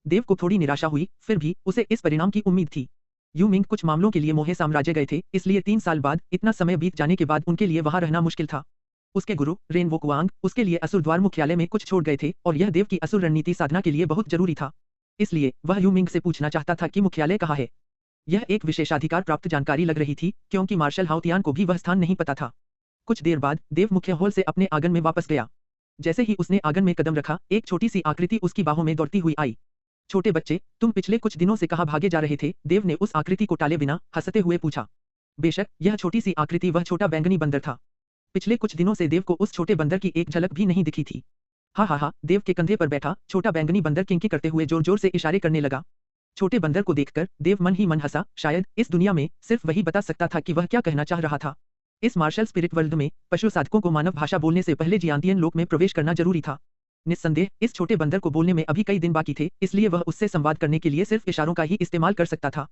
देव को थोड़ी निराशा हुई, फिर भी उसे इस परिणाम की उम्मीद थी। यू मिंग कुछ मामलों के लिए मोहे साम्राज्य गए थे, इसलिए 3 साल बाद, इतना समय बीत जाने के बाद उनके लिए वहां रहना मुश्किल था। उसके गुरु रेन वोकुआंग उसके लिए असुर द्वार मुख्यालय में कुछ छोड़ गए थे, और यह देव की असुर रणनीति साधना के लिए बहुत जरूरी था। इसलिए वह यू मिंग से पूछना चाहता था कि मुख्यालय कहाँ है। यह एक विशेषाधिकार प्राप्त जानकारी लग रही थी, क्योंकि मार्शल हाउतियान को भी वह स्थान नहीं पता था। कुछ देर बाद देव मुख्य हॉल से अपने आंगन में वापस गया। जैसे ही उसने आंगन में कदम रखा, एक छोटी सी आकृति उसकी बाहों में दौड़ती हुई आई। छोटे बच्चे, तुम पिछले कुछ दिनों से कहाँ भागे जा रहे थे? देव ने उस आकृति को टाले बिना हंसते हुए पूछा। बेशक यह छोटी सी आकृति वह छोटा बैंगनी बंदर था। पिछले कुछ दिनों से देव को उस छोटे बंदर की एक झलक भी नहीं दिखी थी। हा, देव के कंधे पर बैठा छोटा बैंगनी बंदर किंकी करते हुए जोर जोर से इशारे करने लगा। छोटे बंदर को देखकर देव मन ही मन हंसा, शायद इस दुनिया में सिर्फ वही बता सकता था कि वह क्या कहना चाह रहा था। इस मार्शल स्पिरिट वर्ल्ड में पशु साधकों को मानव भाषा बोलने से पहले जियांतियन लोक में प्रवेश करना जरूरी था। निस्संदेह इस छोटे बंदर को बोलने में अभी कई दिन बाकी थे, इसलिए वह उससे संवाद करने के लिए सिर्फ इशारों का ही इस्तेमाल कर सकता था।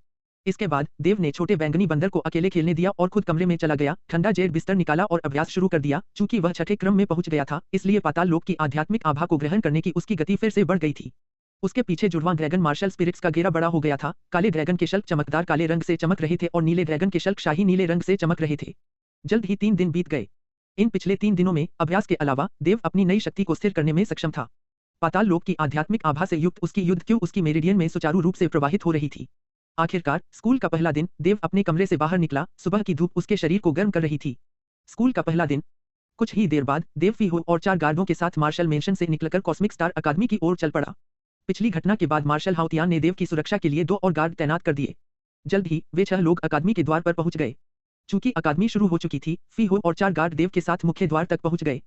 इसके बाद देव ने छोटे बैंगनी बंदर को अकेले खेलने दिया और खुद कमरे में चला गया, ठंडा जेड बिस्तर निकाला और अभ्यास शुरू कर दिया। चूंकि वह छठे क्रम में पहुंच गया था, इसलिए पाताल लोक की आध्यात्मिक आभा को ग्रहण करने की उसकी गति फिर से बढ़ गई थी। उसके पीछे जुड़वां ड्रैगन मार्शल स्पिरिट्स का घेरा बड़ा हो गया था। काले ड्रैगन के शल्क चमकदार काले रंग से चमक रहे थे और नीले ड्रैगन के शल्क शाही नीले रंग से चमक रहे थे। जल्द ही 3 दिन बीत गए। इन पिछले 3 दिनों में अभ्यास के अलावा देव अपनी नई शक्ति को स्थिर करने में सक्षम था। पाताल लोक की आध्यात्मिक आभा से युक्त उसकी युद्ध क्यों उसकी मेरिडियन में सुचारू रूप से प्रवाहित हो रही थी। आखिरकार स्कूल का पहला दिन, देव अपने कमरे से बाहर निकला। सुबह की धूप उसके शरीर को गर्म कर रही थी। स्कूल का पहला दिन। कुछ ही देर बाद देव फीहो और 4 गार्डों के साथ मार्शल मेंशन से निकलकर कॉस्मिक स्टार अकादमी की ओर चल पड़ा। पिछली घटना के बाद मार्शल हाउतियान ने देव की सुरक्षा के लिए 2 और गार्ड तैनात कर दिए। जल्द ही वे 6 लोग अकादमी के द्वार पर पहुंच गए। चूंकि अकादमी शुरू हो चुकी थी, फीहो और 4 गार्ड देव के साथ मुख्य द्वार तक पहुंच गए।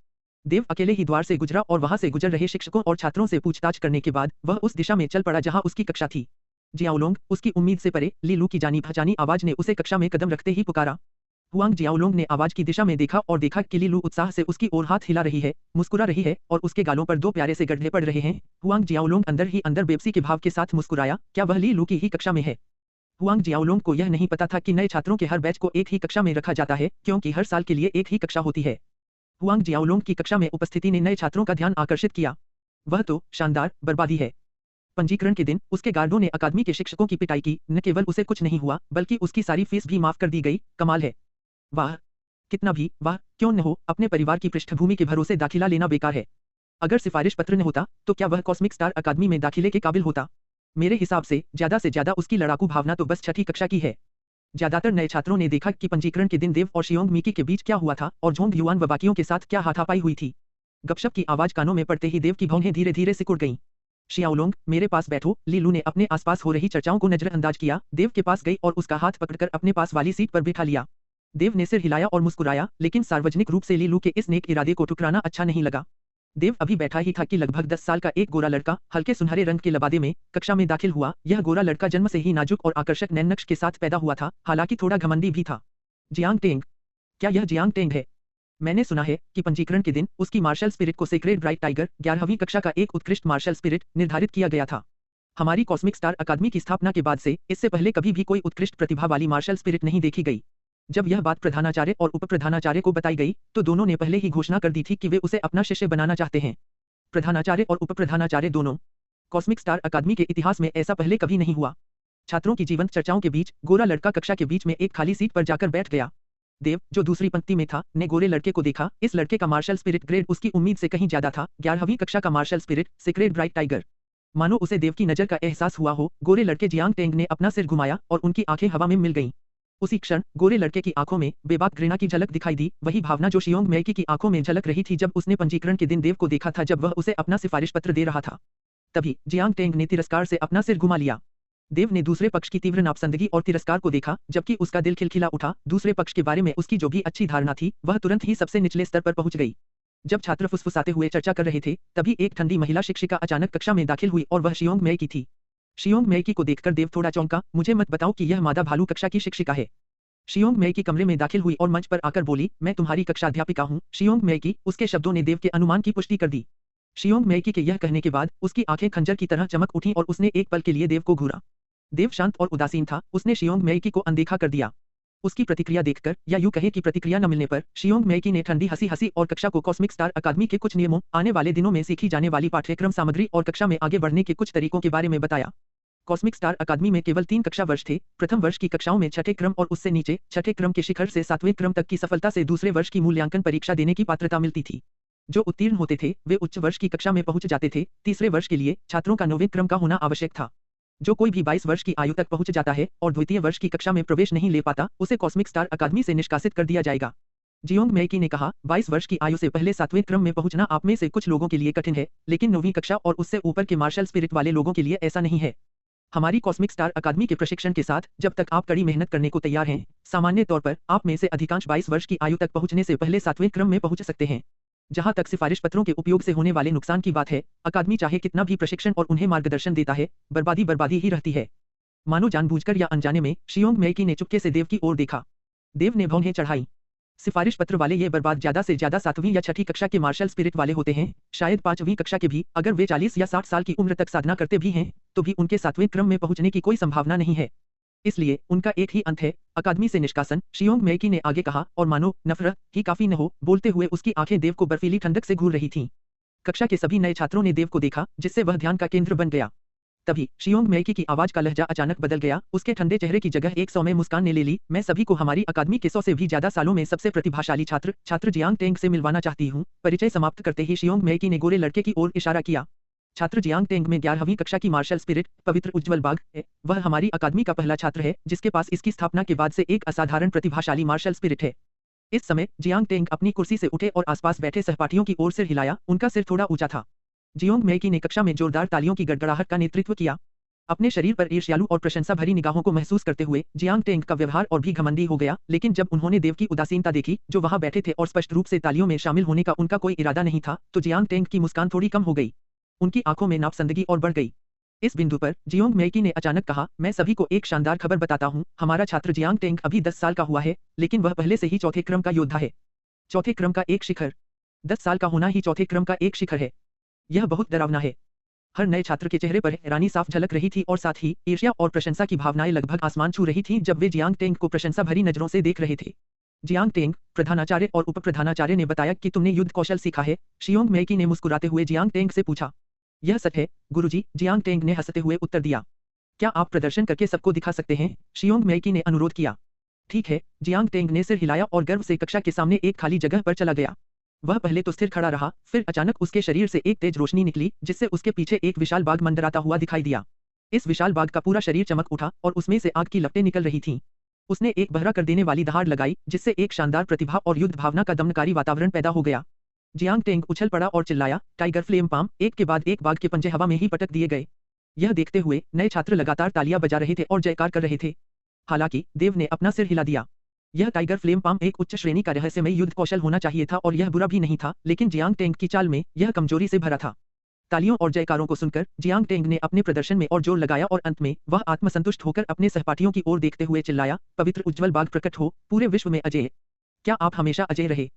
देव अकेले ही द्वार से गुजरा और वहां से गुजर रहे शिक्षकों और छात्रों से पूछताछ करने के बाद वह उस दिशा में चल पड़ा जहां उसकी कक्षा थी। जियाओलोंग उसकी उम्मीद से परे, लीलू की जानी पहचानी आवाज ने उसे कक्षा में कदम रखते ही पुकारा। हुआंग जियाओलोंग ने आवाज की दिशा में देखा और देखा कि लीलू उत्साह से उसकी ओर हाथ हिला रही है, मुस्कुरा रही है और उसके गालों पर 2 प्यारे से गड्ढे पड़ रहे हैं। हुआंग जियाओलोंग अंदर ही अंदर बेबसी के भाव के साथ मुस्कुराया, क्या वह लीलू की ही कक्षा में है? हुआंग जियाओलोंग को यह नहीं पता था कि नए छात्रों के हर बैच को एक ही कक्षा में रखा जाता है, क्योंकि हर साल के लिए एक ही कक्षा होती है। हुआंग जियाओलोंग की कक्षा में उपस्थिति ने नए छात्रों का ध्यान आकर्षित किया। वह तो शानदार बर्बादी है। पंजीकरण के दिन उसके गार्डों ने अकादमी के शिक्षकों की पिटाई की। न केवल उसे कुछ नहीं हुआ, बल्कि उसकी सारी फीस भी माफ कर दी गई। कमाल है। वाह, कितना भी वाह क्यों न हो, अपने परिवार की पृष्ठभूमि के भरोसे दाखिला लेना बेकार है। अगर सिफारिश पत्र न होता तो क्या वह कॉस्मिक स्टार अकादमी में दाखिले के काबिल होता? मेरे हिसाब से ज्यादा उसकी लड़ाकू भावना तो बस 6ठी कक्षा की है। ज्यादातर नए छात्रों ने देखा कि पंजीकरण के दिन देव और शियोंग मिकी के बीच क्या हुआ था और झोंग युआन व बाकियों के साथ क्या हाथापाई हुई थी। गपशप की आवाज कानों में पड़ते ही देव की भौहें धीरे धीरे सिकुड़ गईं। शियाओलोंग, मेरे पास बैठो। लीलू ने अपने आसपास हो रही चर्चाओं को नजरअंदाज किया, देव के पास गई और उसका हाथ पकड़कर अपने पास वाली सीट पर बिठा लिया। देव ने सिर हिलाया और मुस्कुराया, लेकिन सार्वजनिक रूप से लीलू के इस नेक इरादे को ठुकराना अच्छा नहीं लगा। देव अभी बैठा ही था कि लगभग 10 साल का एक गोरा लड़का हल्के सुनहरे रंग के लबादे में कक्षा में दाखिल हुआ। यह गोरा लड़का जन्म से ही नाजुक और आकर्षक नैननक्श के साथ पैदा हुआ था, हालांकि थोड़ा घमंडी भी था। Jiang tang. क्या यह जियांग टेंग है? मैंने सुना है कि पंजीकरण के दिन उसकी मार्शल स्पिरिट को सेक्रेड ब्राइट टाइगर 11वीं कक्षा का एक उत्कृष्ट मार्शल स्पिरिट निर्धारित किया गया था। हमारी कॉस्मिक स्टार अकादमी की स्थापना के बाद से इससे पहले कभी भी कोई उत्कृष्ट प्रतिभा वाली मार्शल स्पिरिट नहीं देखी गई। जब यह बात प्रधानाचार्य और उप प्रधानाचार्य को बताई गई तो दोनों ने पहले ही घोषणा कर दी थी कि वे उसे अपना शिष्य बनाना चाहते हैं। प्रधानाचार्य और उप प्रधानाचार्य दोनों। कॉस्मिक स्टार अकादमी के इतिहास में ऐसा पहले कभी नहीं हुआ। छात्रों की जीवंत चर्चाओं के बीच गोरा लड़का कक्षा के बीच में एक खाली सीट पर जाकर बैठ गया। देव, जो दूसरी पंक्ति में था, ने गोरे लड़के को देखा। इस लड़के का मार्शल स्पिरिट ग्रेड उसकी उम्मीद से कहीं ज्यादा था। 11वीं कक्षा का martial spirit, sacred bright tiger. मानो उसे देव की नजर का एहसास हुआ हो। गोरे लड़के जियांग टेंग ने अपना सिर घुमाया और उनकी आंखें हवा में मिल गईं। उसी क्षण गोरे लड़के की आंखों में बेबाक घृणा की झलक दिखाई दी, वही भावना जो शियोंग मैकी की आंखों में झलक रही थी जब उसने पंजीकरण के दिन देव को देखा था, जब वह उसे अपना सिफारिश पत्र दे रहा था। तभी जियांग टेंग ने तिरस्कार से अपना सिर घुमा लिया। देव ने दूसरे पक्ष की तीव्र नापसंदगी और तिरस्कार को देखा, जबकि उसका दिल खिलखिला उठा। दूसरे पक्ष के बारे में उसकी जो भी अच्छी धारणा थी, वह तुरंत ही सबसे निचले स्तर पर पहुंच गई। जब छात्र फुसफुसाते हुए चर्चा कर रहे थे, तभी एक ठंडी महिला शिक्षिका अचानक कक्षा में दाखिल हुई और वह शियोंग मेई की थी। शियोंग मेई की को देखकर देव थोड़ा चौंका। मुझे मत बताओ कि यह मादा भालू कक्षा की शिक्षिका है। शियोंग मेई की कमरे में दाखिल हुई और मंच पर आकर बोली, मैं तुम्हारी कक्षा अध्यापिका हूँ। शियोंग मेई की, उसके शब्दों ने देव के अनुमान की पुष्टि कर दी। शियोंग मेई की के यह कहने के बाद उसकी आंखें खंजर की तरह चमक उठीं और उसने एक पल के लिए देव को घूरा। देव शांत और उदासीन था, उसने शियोंग मेई की को अनदेखा कर दिया। उसकी प्रतिक्रिया देखकर, या यूं कहे कि प्रतिक्रिया न मिलने पर, शियोंग मेई की ने ठंडी हंसी हंसी और कक्षा को कॉस्मिक स्टार अकादमी के कुछ नियमों, आने वाले दिनों में सीखी जाने वाली पाठ्यक्रम सामग्री और कक्षा में आगे बढ़ने के कुछ तरीकों के बारे में बताया। कॉस्मिक स्टार अकादमी में केवल 3 कक्षा वर्ष थे। प्रथम वर्ष की कक्षाओं में छठे क्रम और उससे नीचे, छठे क्रम के शिखर से 7वें क्रम तक की सफलता से दूसरे वर्ष की मूल्यांकन परीक्षा देने की पात्रता मिलती थी। जो उत्तीर्ण होते थे, वे उच्च वर्ष की कक्षा में पहुंच जाते थे। तीसरे वर्ष के लिए छात्रों का 9वें क्रम का होना आवश्यक था। जो कोई भी 22 वर्ष की आयु तक पहुंच जाता है और द्वितीय वर्ष की कक्षा में प्रवेश नहीं ले पाता, उसे कॉस्मिक स्टार अकादमी से निष्कासित कर दिया जाएगा। जियोंग मेई की ने कहा, 22 वर्ष की आयु से पहले 7वें क्रम में पहुंचना आप में से कुछ लोगों के लिए कठिन है, लेकिन 9वीं कक्षा और उससे ऊपर के मार्शल स्पिरिट वाले लोगों के लिए ऐसा नहीं है। हमारी कॉस्मिक स्टार अकादमी के प्रशिक्षण के साथ, जब तक आप कड़ी मेहनत करने को तैयार हैं, सामान्य तौर पर आप में से अधिकांश 22 वर्ष की आयु तक पहुंचने से पहले 7वें क्रम में पहुंच सकते हैं। जहां तक सिफारिश पत्रों के उपयोग से होने वाले नुकसान की बात है, अकादमी चाहे कितना भी प्रशिक्षण और उन्हें मार्गदर्शन देता है, बर्बादी ही रहती है। मानो जानबूझकर या अनजाने में, शियोंग मेई की ने चुपके से देव की ओर देखा। देव ने भौहें चढ़ाई। सिफारिश पत्र वाले ये बर्बाद ज्यादा से ज्यादा 7वीं या छठी कक्षा के मार्शल स्पिरिट वाले होते हैं, शायद 5वीं कक्षा के भी। अगर वे 40 या 60 साल की उम्र तक साधना करते भी हैं, तो भी उनके 7वें क्रम में पहुंचने की कोई संभावना नहीं है। इसलिए उनका एक ही अंत है, अकादमी से निष्कासन। शियोंग मेई की ने आगे कहा, और मानो नफरत ही काफी न हो, बोलते हुए उसकी आंखें देव को बर्फीली ठंडक से घूर रही थीं। कक्षा के सभी नए छात्रों ने देव को देखा, जिससे वह ध्यान का केंद्र बन गया। तभी शियोंग मेई की आवाज का लहजा अचानक बदल गया। उसके ठंडे चेहरे की जगह एक सौम्य मुस्कान ने ले ली। मैं सभी को हमारी अकादमी के 100 से भी ज्यादा सालों में सबसे प्रतिभाशाली छात्र जियांग टेंग से मिलवाना चाहती हूँ। परिचय समाप्त करते ही शियोंग मेई की ने गोरे लड़के की ओर इशारा किया। छात्र जियांग टेंग में 11वीं कक्षा की मार्शल स्पिरिट, पवित्र उज्ज्वल बाघ है। वह हमारी अकादमी का पहला छात्र है, जिसके पास इसकी स्थापना के बाद से एक असाधारण प्रतिभाशाली मार्शल स्पिरिट है। इस समय जियांग टेंग अपनी कुर्सी से उठे और आसपास बैठे सहपाठियों की ओर सिर हिलाया। उनका सिर थोड़ा ऊंचा था। जियोंग मेई की ने कक्षा में जोरदार तालियों की गड़गड़ाहट का नेतृत्व किया। अपने शरीर पर ईर्ष्यालु और प्रशंसा भरी निगाहों को महसूस करते हुए जियांग टेंग का व्यवहार और भी घमंडी हो गया। लेकिन जब उन्होंने देव की उदासीनता देखी, जो वहां बैठे थे और स्पष्ट रूप से तालियों में शामिल होने का उनका कोई इरादा नहीं था, तो जियांग टेंग की मुस्कान थोड़ी कम हो गई। उनकी आंखों में नापसंदगी और बढ़ गई। इस बिंदु पर जियोंग मेई की ने अचानक कहा, मैं सभी को एक शानदार खबर बताता हूँ। हमारा छात्र जियांग टेंग अभी 10 साल का हुआ है, लेकिन वह पहले से ही चौथे क्रम का योद्धा है। चौथे क्रम का एक शिखर। 10 साल का होना ही चौथे क्रम का एक शिखर है। यह बहुत डरावना है। हर नए छात्र के चेहरे पर हैरानी साफ झलक रही थी और साथ ही ईर्ष्या और प्रशंसा की भावनाएं लगभग आसमान छू रही थीं जब वे जियांग टेंग को प्रशंसा भरी नजरों से देख रहे थे। जियांग टेंग, प्रधानाचार्य और उप प्रधानाचार्य ने बताया कि तुमने युद्ध कौशल सीखा है। शियोंग मेई की ने मुस्कुराते हुए जियांग टेंग से पूछा। यह सच है, गुरुजी, जियांग टेंग ने हंसते हुए उत्तर दिया। क्या आप प्रदर्शन करके सबको दिखा सकते हैं? शियोंग मेई की ने अनुरोध किया। ठीक है, जियांग टेंग ने सिर हिलाया और गर्व से कक्षा के सामने एक खाली जगह पर चला गया। वह पहले तो स्थिर खड़ा रहा, फिर अचानक उसके शरीर से एक तेज रोशनी निकली, जिससे उसके पीछे एक विशाल बाघ मंडराता हुआ दिखाई दिया। इस विशाल बाघ का पूरा शरीर चमक उठा और उसमें से आग की लपटें निकल रही थीं। उसने एक बहरा कर देने वाली दहाड़ लगाई, जिससे एक शानदार प्रतिभा और युद्ध भावना का दमनकारी वातावरण पैदा हो गया। जियांग टेंग उछल पड़ा और चिल्लाया, टाइगर फ्लेम पाम! एक के बाद एक बाघ के पंजे हवा में ही पटक दिए गए। यह देखते हुए नए छात्र लगातार तालियां बजा रहे थे और जयकार कर रहे थे। हालांकि देव ने अपना सिर हिला दिया। यह टाइगर फ्लेम पाम एक उच्च श्रेणी का रहस्यमय युद्ध कौशल होना चाहिए था और यह बुरा भी नहीं था, लेकिन जियांग टेंग की चाल में यह कमजोरी से भरा था। तालियों और जयकारों को सुनकर जियांग टेंग ने अपने प्रदर्शन में और जोर लगाया और अंत में वह आत्मसंतुष्ट होकर अपने सहपाठियों की ओर देखते हुए चिल्लाया, पवित्र उज्ज्वल बाघ प्रकट हो, पूरे विश्व में अजेय। क्या आप हमेशा अजेय रहे?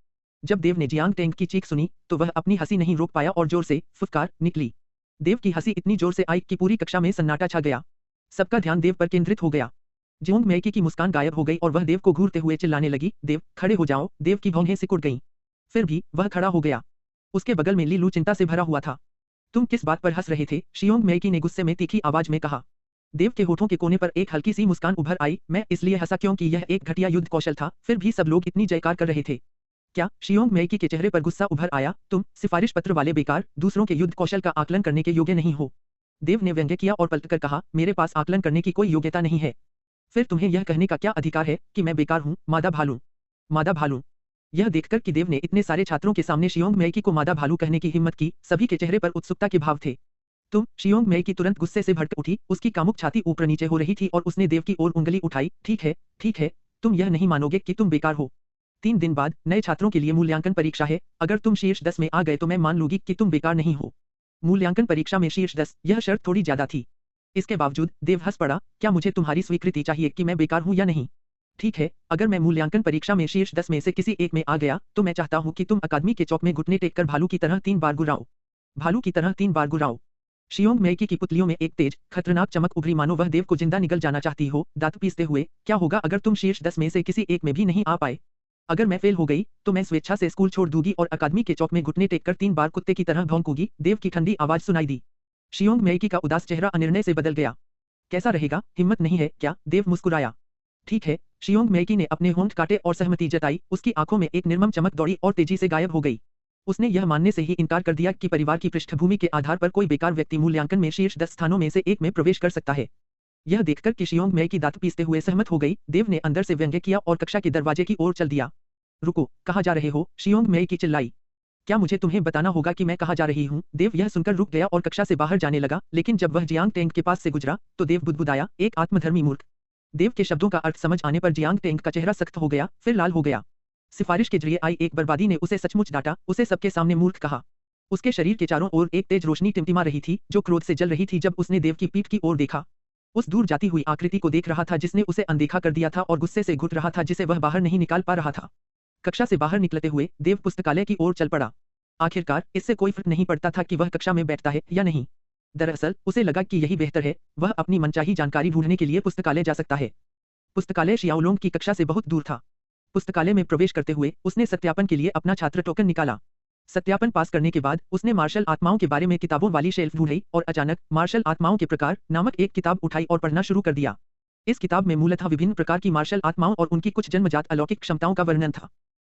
जब देव ने जियांग टेंग की चीख सुनी, तो वह अपनी हंसी नहीं रोक पाया और जोर से फुफकार निकली। देव की हंसी इतनी जोर से आई कि पूरी कक्षा में सन्नाटा छा गया। सबका ध्यान देव पर केंद्रित हो गया। जियोंग मेई की मुस्कान गायब हो गई और वह देव को घूरते हुए चिल्लाने लगी, देव, खड़े हो जाओ। देव की भौहें सिकुड़ गईं। फिर भी वह खड़ा हो गया। उसके बगल में लीलू चिंता से भरा हुआ था। तुम किस बात पर हंस रहे थे? शियोंग मेई की ने गुस्से में तीखी आवाज में कहा। देव के होठों के कोने पर एक हल्की सी मुस्कान उभर आई। मैं इसलिए हंसा क्योंकि यह एक घटिया युद्ध कौशल था। फिर भी सब लोग इतनी जयकार कर रहे थे। क्या? शियोंग मेई के चेहरे पर गुस्सा उभर आया। तुम सिफारिश पत्र वाले बेकार, दूसरों के युद्ध कौशल का आकलन करने के योग्य नहीं हो। देव ने व्यंग्य किया और पलटकर कहा, मेरे पास आकलन करने की कोई योग्यता नहीं है। फिर तुम्हें यह कहने का क्या अधिकार है कि मैं बेकार हूँ? मादा भालू, मादा भालू। यह देखकर कि देव ने इतने सारे छात्रों के सामने शियोंग मेई को मादा भालू कहने की हिम्मत की, सभी के चेहरे पर उत्सुकता के भाव थे। तुम? शियोंग मेई तुरंत गुस्से से भड़क उठी। उसकी कामुक छाती ऊपर नीचे हो रही थी और उसने देव की ओर उंगली उठाई। ठीक है, तुम यह नहीं मानोगे कि तुम बेकार हो। 3 दिन बाद नए छात्रों के लिए मूल्यांकन परीक्षा है। अगर तुम शीर्ष 10 में आ गए तो मैं मान लूंगी कि तुम बेकार नहीं हो। मूल्यांकन परीक्षा में शीर्ष 10, यह शर्त थोड़ी ज्यादा थी। इसके बावजूद देव हंस पड़ा। क्या मुझे तुम्हारी स्वीकृति चाहिए कि मैं बेकार हूं या नहीं? ठीक है, अगर मैं मूल्यांकन परीक्षा में शीर्ष 10 में से किसी एक में आ गया तो मैं चाहता हूं कि तुम अकादमी के चौक में घुटने टेककर भालू की तरह 3 बार गुर्राओ। भालू की तरह 3 बार गुर्राओ। शियोंग मेइकी की पुतलियों में एक तेज, खतरनाक चमक उभरी मानो वह देव को जिंदा निगल जाना चाहती हो। दांत पीसते हुए, क्या होगा अगर तुम शीर्ष 10 में से किसी एक में भी नहीं आ पाए? अगर मैं फेल हो गई तो मैं स्वेच्छा से स्कूल छोड़ दूंगी और अकादमी के चौक में घुटने टेककर 3 बार कुत्ते की तरह भौंकूंगी। देव की ठंडी आवाज सुनाई दी। शियोंग मेइकी का उदास चेहरा अनिर्णय से बदल गया। कैसा रहेगा, हिम्मत नहीं है क्या? देव मुस्कुराया। ठीक है। शियोंग मेइकी ने अपने होंठ काटे और सहमति जताई। उसकी आंखों में एक निर्मम चमक दौड़ी और तेजी से गायब हो गई। उसने यह मानने से ही इनकार कर दिया कि परिवार की पृष्ठभूमि के आधार पर कोई बेकार व्यक्ति मूल्यांकन में शीर्ष 10 स्थानों में से एक में प्रवेश कर सकता है। यह देखकर कि शियोंग मेइकी दांत पीसते हुए सहमत हो गई, देव ने अंदर से व्यंग्य किया और कक्षा के दरवाजे की ओर चल दिया। रुको, कहाँ जा रहे हो? शियोंग मेइकी चिल्लाई। क्या मुझे तुम्हें बताना होगा कि मैं कहाँ जा रही हूँ? देव यह सुनकर रुक गया और कक्षा से बाहर जाने लगा, लेकिन जब वह जियांग टेंग के पास से गुजरा तो देव बुदबुदाया, एक आत्मधर्मी मूर्ख। देव के शब्दों का अर्थ समझ आने पर जियांग टेंग का चेहरा सख्त हो गया, फिर लाल हो गया। सिफारिश के जरिए आई एक बर्बादी ने उसे सचमुच डांटा, उसे सबके सामने मूर्ख कहा। उसके शरीर के चारों ओर एक तेज रोशनी टिमटिमा रही थी, जो क्रोध से जल रही थी जब उसने देव की पीठ की ओर देखा। उस दूर जाती हुई आकृति को देख रहा था जिसने उसे अनदेखा कर दिया था और गुस्से से घुट रहा था जिसे वह बाहर नहीं निकाल पा रहा था। कक्षा से बाहर निकलते हुए देव पुस्तकालय की ओर चल पड़ा। आखिरकार इससे कोई फर्क नहीं पड़ता था कि वह कक्षा में बैठता है या नहीं। दरअसल उसे लगा कि यही बेहतर है, वह अपनी मनचाही जानकारी ढूंढने के लिए पुस्तकालय जा सकता है। पुस्तकालय शियाओलोंग की कक्षा से बहुत दूर था। पुस्तकालय में प्रवेश करते हुए उसने सत्यापन के लिए अपना छात्र टोकन निकाला। सत्यापन पास करने के बाद उसने मार्शल आत्माओं के बारे में किताबों वाली शेल्फ ढूंढी और अचानक मार्शल आत्माओं के प्रकार नामक एक किताब उठाई और पढ़ना शुरू कर दिया। इस किताब में मूलतः विभिन्न प्रकार की मार्शल आत्माओं और उनकी कुछ जन्मजात अलौकिक क्षमताओं का वर्णन था।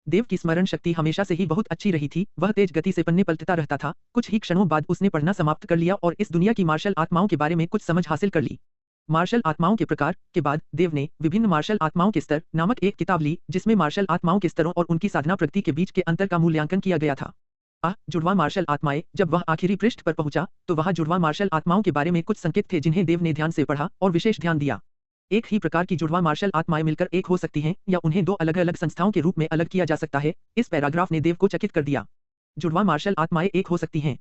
देव की स्मरण शक्ति हमेशा से ही बहुत अच्छी रही थी, वह तेज गति से पन्ने पलटता रहता था। कुछ ही क्षणों बाद उसने पढ़ना समाप्त कर लिया और इस दुनिया की मार्शल आत्माओं के बारे में कुछ समझ हासिल कर ली। मार्शल आत्माओं के प्रकार के बाद देव ने विभिन्न मार्शल आत्माओं के स्तर नामक एक किताब ली, जिसमें मार्शल आत्माओं के स्तरों और उनकी साधना प्रगति के बीच के अंतर का मूल्यांकन किया गया था। जुड़वा मार्शल आत्माएं। जब वह आखिरी पृष्ठ पर पहुंचा तो वहां जुड़वा मार्शल आत्माओं के बारे में कुछ संकेत थे जिन्हें देव ने ध्यान से पढ़ा और विशेष ध्यान दिया। एक ही प्रकार की जुड़वा मार्शल आत्माएं मिलकर एक हो सकती हैं या उन्हें दो अलग अलग संस्थाओं के रूप में अलग किया जा सकता है। इस पैराग्राफ ने देव को चकित कर दिया। जुड़वा मार्शल आत्माएं एक हो सकती हैं।